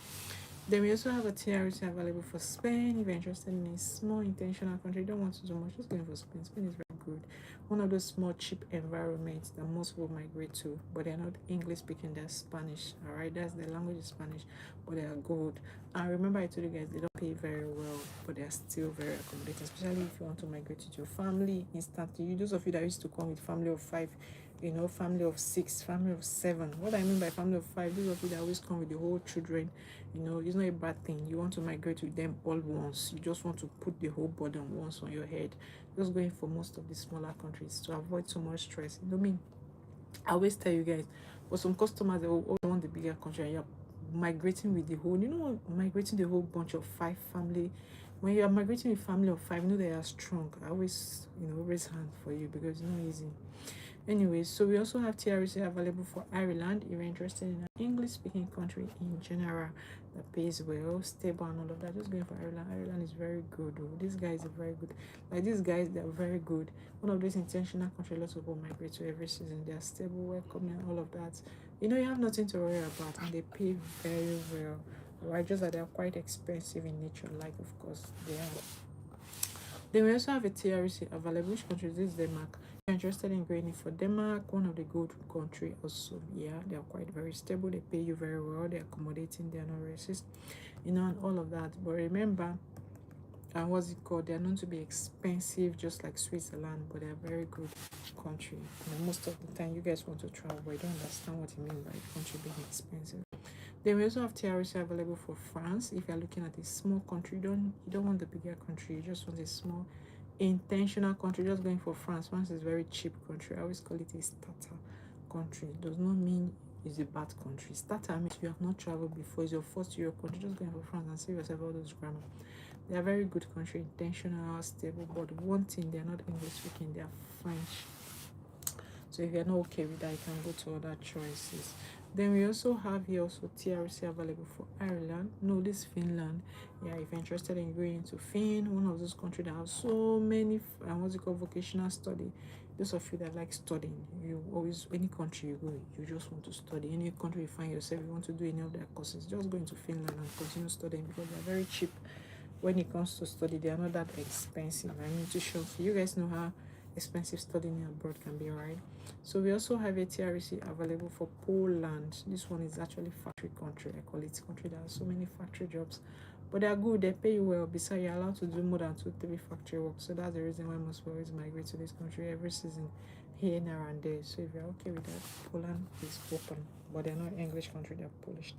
Then we also have a TRC available for Spain. If you're interested in a small intentional country, you don't want to do much, just going for Spain. Spain is very good. One of those small, cheap environments that most people migrate to, but they're not English speaking, they're Spanish. All right, that's the language is Spanish, but they are good. And remember, I told you guys they don't pay very well, but they're still very accommodating, especially if you want to migrate with your family instantly. Those of you that used to come with family of 5, family of 6, family of 7. What I mean by family of 5, those of you that always come with the whole children, it's not a bad thing. You want to migrate with them all once. You just want to put the whole burden once on your head. Just going for most of the smaller countries to avoid so much stress. I always tell you guys, for some customers, they will always want the bigger country and you're migrating with the whole, migrating the whole bunch of 5 family. When you are migrating with family of 5, they are strong. I always, raise hand for you because it's not easy. Anyway, so we also have TRC available for Ireland if you're interested in an English speaking country in general that pays well, stable, and all of that. Just going for Ireland. Ireland is very good. These guys are very good. Like these guys, they're very good. One of those intentional countries lots of people migrate to every season. They're stable, welcoming, all of that. You have nothing to worry about, and they pay very well. Right, just that they're quite expensive in nature, like of course they are. Then we also have a TRC available. Which country is this? Denmark. If you're interested in going for Denmark, one of the good country also. Yeah, they are quite very stable. They pay you very well. They're accommodating. They're not racist, and all of that. But remember, what's it called? They're known to be expensive, just like Switzerland, but they're very good country. Most of the time, you guys want to travel, but you don't understand what you mean by country being expensive. Then we also have TRC available for France. If you're looking at a small country, you don't want the bigger country, you just want a small intentional country. Just going for France. France is a very cheap country. I always call it a starter country. It does not mean it's a bad country. Starter means you have not traveled before, it's your first Europe country. Just going for France and save yourself all those grammar. They are very good country, intentional, stable, but one thing, they're not English speaking, they are French. So if you're not okay with that, you can go to other choices. Then we also have here also TRC available for Ireland. No, this Finland. Yeah, if you're interested in going into Finland, one of those countries that have so many vocational study. Those of you that like studying, you always, any country you go, you just want to study. Any country you find yourself, you want to do any of their courses, just go into Finland and continue studying because they're very cheap. When it comes to study, they are not that expensive. To show you guys know how expensive studying abroad can be, right? So we also have a TRC available for Poland. This one is actually factory country. I call it country that has so many factory jobs, but they are good. They pay you well. Besides, you're allowed to do more than 2-3 factory work. So that's the reason why most people always migrate to this country every season, here and around there. So if you're okay with that, Poland is open, but they're not English country. They're Polish.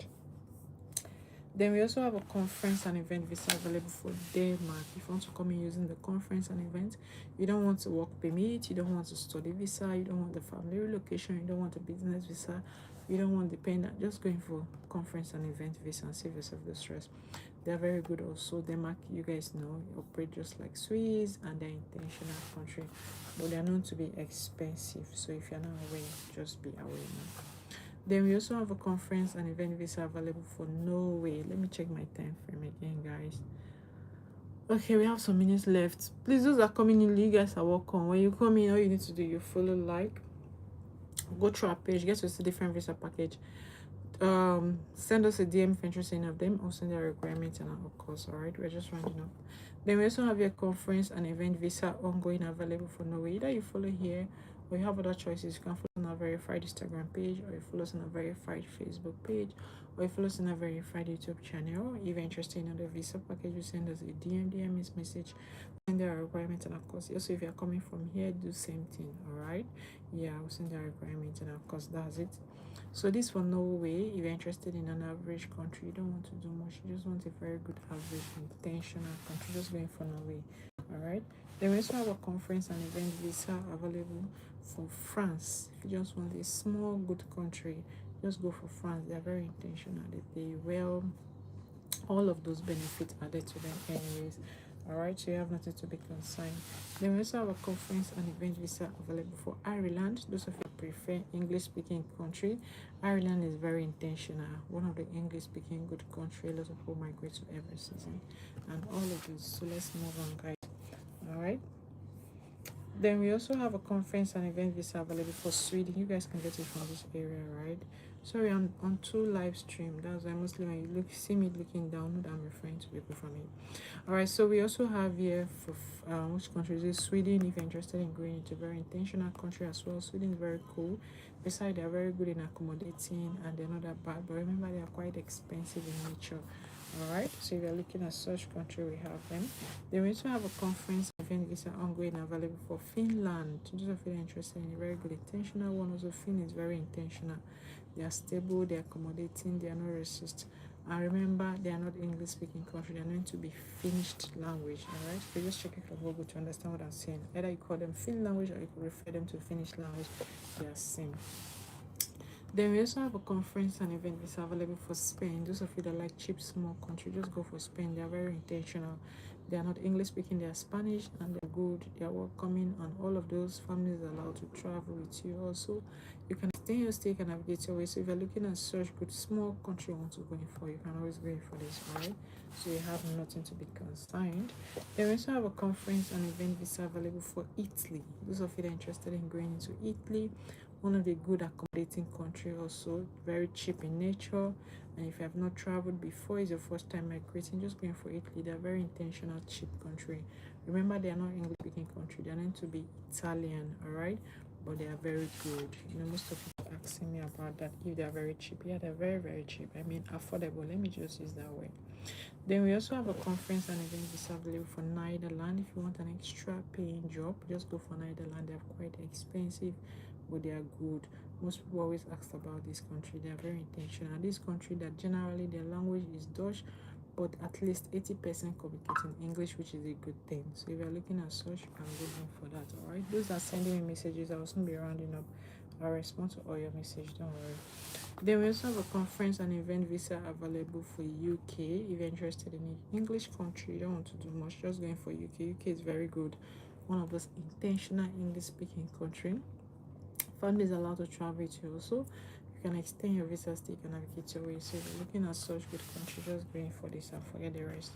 Then we also have a conference and event visa available for Denmark. If you want to come in using the conference and event, you don't want a work permit, you don't want a study visa, you don't want the family relocation, you don't want a business visa, you don't want dependent, just going for conference and event visa and save yourself the stress. They're very good also. Denmark, you guys know, operate just like Swiss and they're intentional country, but they're known to be expensive. So if you're not aware, just be aware now. Then we also have a conference and event visa available for Norway. Let me check my time frame again, guys. Okay, we have some minutes left. Please, those are coming in, you guys are welcome. When you come in, all you need to do, you follow, go through our page, get to see different visa package. Send us a DM if you're interested in any of them, or send our requirements and our course. All right, we're just rounding up. Then we also have your conference and event visa ongoing available for Norway. Either you follow here, or you have other choices. You can follow us on our verified Instagram page, or you follow us on our verified Facebook page, or you follow us on our verified YouTube channel. If you're interested in the visa package, you send us a DM message, send our requirements and our course. Also, if you're coming from here, do the same thing. All right, yeah, we'll send our requirements and our course. That's it. So this for Norway, if you're interested in an average country, you don't want to do much, you just want a very good average intentional country, just going for Norway. All right, then we also have a conference and event visa available for France. If you just want a small good country, just go for France. They are very intentional. They pay well. All of those benefits added to them anyways. All right, so you have nothing to be concerned. Then we also have a conference and event visa available for Ireland. Those of you who prefer English speaking country, Ireland is very intentional. One of the English speaking good country. A lot of people migrate to every season and all of this. So let's move on, guys. All right. Then we also have a conference and event visa available for Sweden. You guys can get it from this area, right? Sorry, I'm on two live stream. That's why mostly when you look see me looking down, know that I'm referring to people from it. All right, so we also have here for which country is this? Sweden. If you're interested in going into a very intentional country as well, Sweden is very cool. Besides, they are very good in accommodating and they're not that bad. But remember, they are quite expensive in nature. All right, so if you're looking at such country, we have them. Then we also have a conference event visa ongoing available for Finland. Those of you interested in a very good intentional one, also Finland is very intentional. They are stable, they are accommodating, they are not racist. And remember, they are not English speaking country, they are meant to be finished language. Alright, so just check it from Google to understand what I'm saying. Either you call them Finnish language or you could refer them to Finnish language, they are same. Then we also have a conference and event visa available for Spain. Those of you that like cheap small country, just go for Spain. They are very intentional. They are not English speaking, they are Spanish and they're good, they are welcoming, and all of those families are allowed to travel with you also. You can stay in your stay and navigate your way. So if you're looking at such good small country you want to go in for, you can always go in for this, alright? So you have nothing to be concerned. Then we also have a conference and event visa available for Italy. Those of you that are interested in going into Italy, one of the good accommodating country, also very cheap in nature. And if you have not traveled before, it's your first time migrating, just going for Italy. They're very intentional cheap country. Remember, they are not English speaking country, they're meant to be Italian, all right? But they are very good. Most of people asking me about that, if they are very cheap. Yeah, they're very very cheap. I mean affordable, let me just use that way. Then we also have a conference and event visa available for Netherlands. If you want an extra paying job, just go for Netherlands. They're quite expensive, but they are good. Most people always ask about this country. They are very intentional. This country that generally their language is Dutch, but at least 80% communicate in English, which is a good thing. So if you're looking at such, you can go in for that. All right. Those are sending me messages. I will soon be rounding up. I'll respond to all your messages. Don't worry. Then we also have a conference and event visa available for UK. If you're interested in an English country, you don't want to do much, just going for UK. UK is very good. One of those intentional English speaking country. Family is allowed to travel with you also. You can extend your visa stay, you can navigate your way. So if you're looking at such good country, just going for this and forget the rest.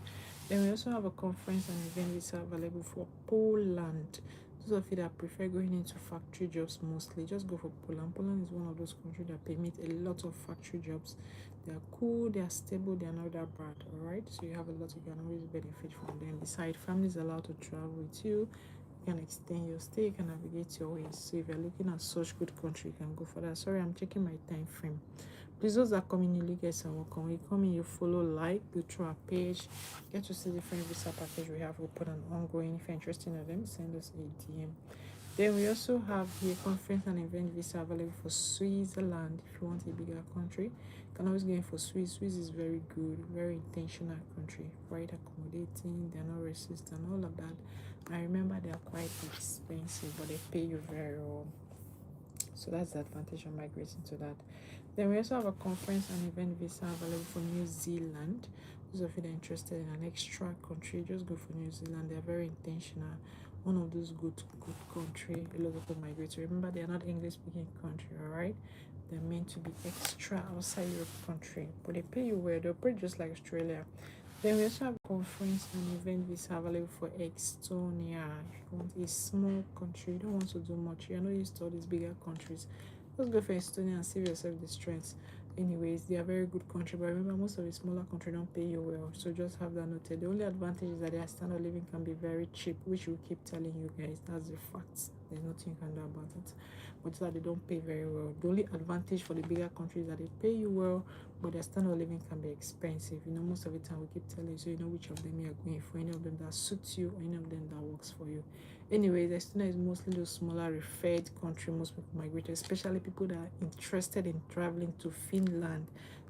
Then we also have a conference and event visa available for Poland. Those of you that prefer going into factory jobs mostly, just go for Poland. Poland is one of those countries that permit a lot of factory jobs. They are cool, they are stable, they are not that bad, alright? So you have a lot, you can always benefit from them. Besides, family is allowed to travel with you. You can extend your stay, you can navigate your ways. So if you're looking at such good country, you can go for that. Sorry, I'm checking my time frame. Please, those that come in newly, guys, are welcome. When you come in, you follow, like, go through our page, get to see different visa package we have open and ongoing. If you're interested in them, send us a DM. Then we also have here conference and event visa available for Switzerland. If you want a bigger country, you can always go in for Swiss. Swiss is very good, very intentional country, quite accommodating, they're not racist and all of that. I remember they are quite expensive, but they pay you very well. So that's the advantage of migrating to that. Then we also have a conference and event visa available for New Zealand. Those of you that are interested in an extra country, just go for New Zealand. They're very intentional. One of those good country. A lot of people migrate to. Remember, they are not English speaking country, alright? They're meant to be extra outside Europe country. But they pay you well, they'll pay just like Australia. Then we also have conference and event visa available for Estonia. If you want a small country, you don't want to do much, you're not used to all these bigger countries, just go for Estonia and save yourself the stress. Anyways, they are very good country, but remember most of the smaller country don't pay you well, so just have that noted. The only advantage is that their standard of living can be very cheap, which we keep telling you guys. That's the fact. There's nothing you can do about it. But it's that they don't pay very well. The only advantage for the bigger countries is that they pay you well, but their standard of living can be expensive. Most of the time we keep telling you, so you know which of them you are going for, any of them that suits you, or any of them that works for you. Anyway, Estonia is mostly those smaller referred country most people migrate, especially people that are interested in traveling to Finland.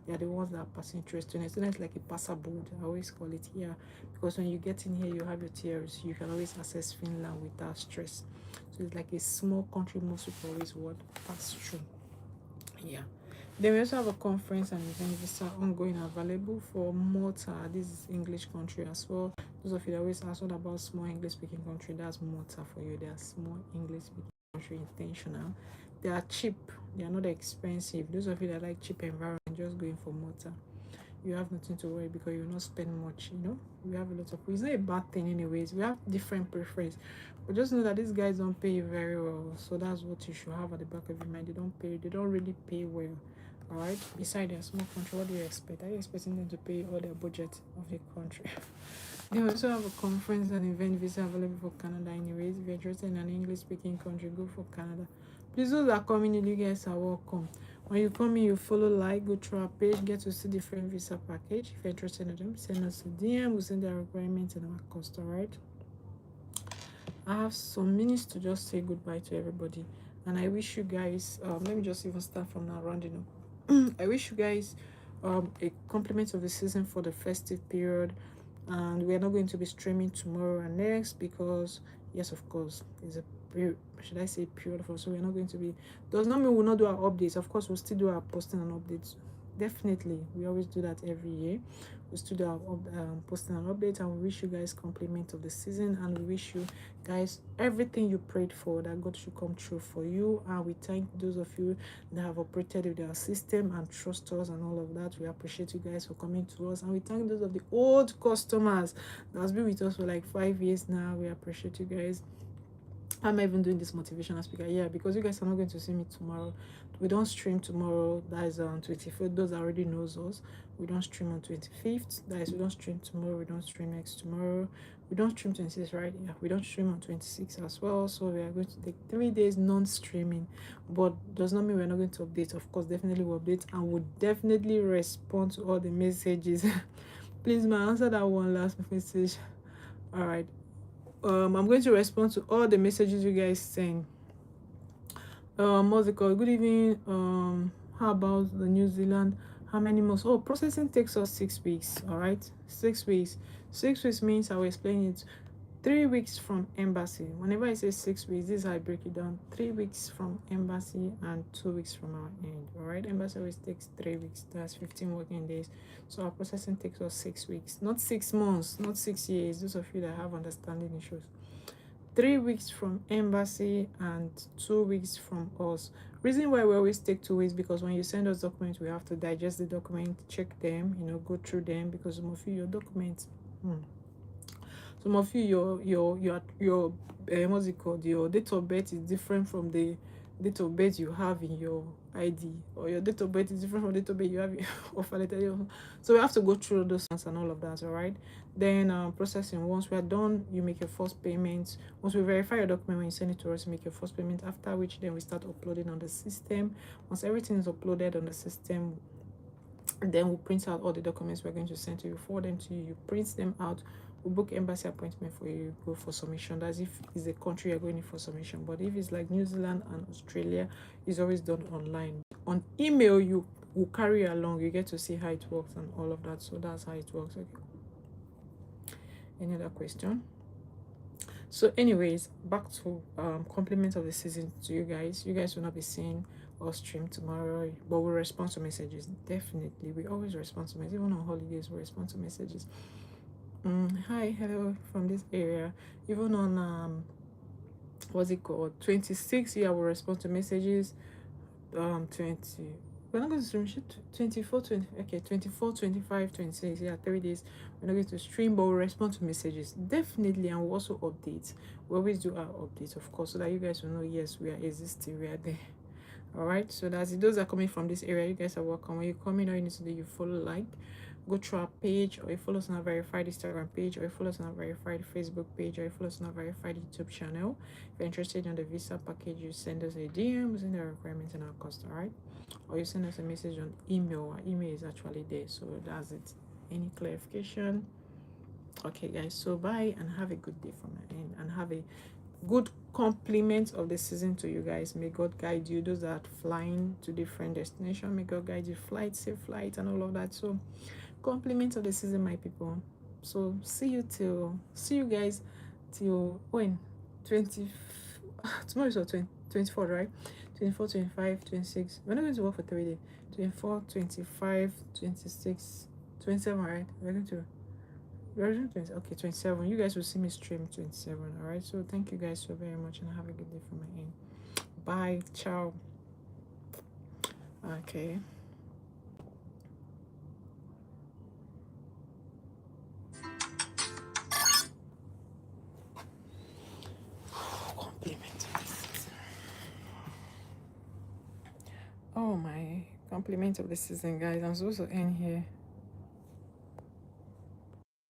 They are the ones that are passing through. Students like a passerboard, I always call it here, because when you get in here, you have your theories. You can always access Finland without stress. So it's like a small country most people always want pass through. Yeah. Then we also have a conference and event visa ongoing available for Malta. This is English country as well. Those of you that always ask what about small English speaking country, that's Malta for you. They are small English speaking country, intentional. They are cheap, they are not expensive. Those of you that like cheap environment, just going for Malta. You have nothing to worry because you will not spend much, you know. We have a lot of, it's not a bad thing anyways. We have different preference. But just know that these guys don't pay you very well. So that's what you should have at the back of your mind. They don't really pay well. Alright. Besides their small country, what do you expect? Are you expecting them to pay all their budget of the country? They also have a conference and event visa available for Canada anyways. If you're interested in an English speaking country, go for Canada. Please, those that are coming in, you guys are welcome. When you come in, you follow, like, go through our page, get to see different visa package. If you're interested in them, send us a DM. We'll send the requirements and our cost, alright? I have some minutes to just say goodbye to everybody. And I wish you guys, let me just even start from now, rounding up. I wish you guys a compliment of the season for the festive period. And we are not going to be streaming tomorrow and next because, yes, of course, it's a period, should I say period for, so we're not going to be, does not mean we'll not do our updates. Of course, we'll still do our posting and updates. Definitely, we always do that every year. We'll still do our posting and updates, and we wish you guys compliment of the season, and we wish you guys everything you prayed for, that God should come true for you. And we thank those of you that have operated with our system and trust us and all of that. We appreciate you guys for coming to us, and we thank those of the old customers that has been with us for like 5 years now. We appreciate you guys. I'm even doing this motivational speaker, yeah, because you guys are not going to see me tomorrow. We don't stream tomorrow, that is on 25th. Those that already knows us, we don't stream on 25th. That is, we don't stream tomorrow, we don't stream next tomorrow, we don't stream 26th, right? Yeah, we don't stream on 26th as well. So we are going to take 3 days non-streaming, but does not mean we're not going to update. Of course, definitely we'll update, and we'll definitely respond to all the messages. Please, man, answer that one last message. All right. I'm going to respond to all the messages you guys send. What's it called? Good evening. How about the New Zealand? How many months? Oh, processing takes us 6 weeks. All right, 6 weeks. 6 weeks means, I will explain it. 3 weeks from embassy. Whenever I say 6 weeks, this is how I break it down. 3 weeks from embassy and 2 weeks from our end. All right, embassy always takes 3 weeks. That's 15 working days. So our processing takes us 6 weeks, not 6 months, not 6 years. Those of you that have understanding issues. 3 weeks from embassy and 2 weeks from us. Reason why we always take 2 weeks, because when you send us documents, we have to digest the document, check them, go through them, because some of you, your documents, some of you, your what's it called, your date of birth is different from the date of birth you have in your ID, or your date of birth is different from the date of birth you have in offer letter. So we have to go through those things and all of that. All right, then processing. Once we are done, you make your first payment. Once we verify your document, when you send it to us, you make your first payment, after which then we start uploading on the system. Once everything is uploaded on the system, then we'll print out all the documents we're going to send to you, forward them to you, you print them out, we'll book embassy appointment for you, go for submission. That's if it's a country you're going in for submission. But if it's like New Zealand and Australia, it's always done online. On email, you will carry you along, you get to see how it works and all of that. So that's how it works. Okay, any other question? So anyways, back to compliments of the season to you guys. You guys will not be seeing or stream tomorrow, but we'll respond to messages. Definitely, we always respond to messages. Even on holidays, we respond to messages. Hi, hello from this area. Even on what's it called, 26, yeah, we'll respond to messages. 20, we're not going to stream 24, 20, okay, 24, 25, 26, yeah, 3 days. We're not going to stream, but we'll respond to messages, definitely. And we'll also update. We always do our updates, of course, so that you guys will know, yes, we are existing, we are there. All right, so that's it. Those are coming from this area, you guys are welcome. When you come in, all you need to do, you follow, like, go through our page, or you follow us on our verified Instagram page, or you follow us on our verified Facebook page, or you follow us on our verified YouTube channel. If you're interested in the visa package, you send us a DM using the requirements and our cost, all right? Or you send us a message on email. Our email is actually there, so that's it. Any clarification? Okay, guys, so bye and have a good day from my end, and have a good Compliments of the season to you guys. May God guide you. Those that are flying to different destinations, may God guide you. Flight, safe flight, and all of that. So, compliments of the season, my people. So, see you guys till when? 20. Tomorrow is 24, right? 24, 25, 26. We're not going to work for 3 days. 24, 25, 26, 27, right? We're going to. Version 20, okay, 27. You guys will see me stream 27. All right. So thank you guys so very much, and have a good day from my end. Bye. Ciao. Okay. Compliment. Oh my compliment of the season, guys. I'm supposed to end here.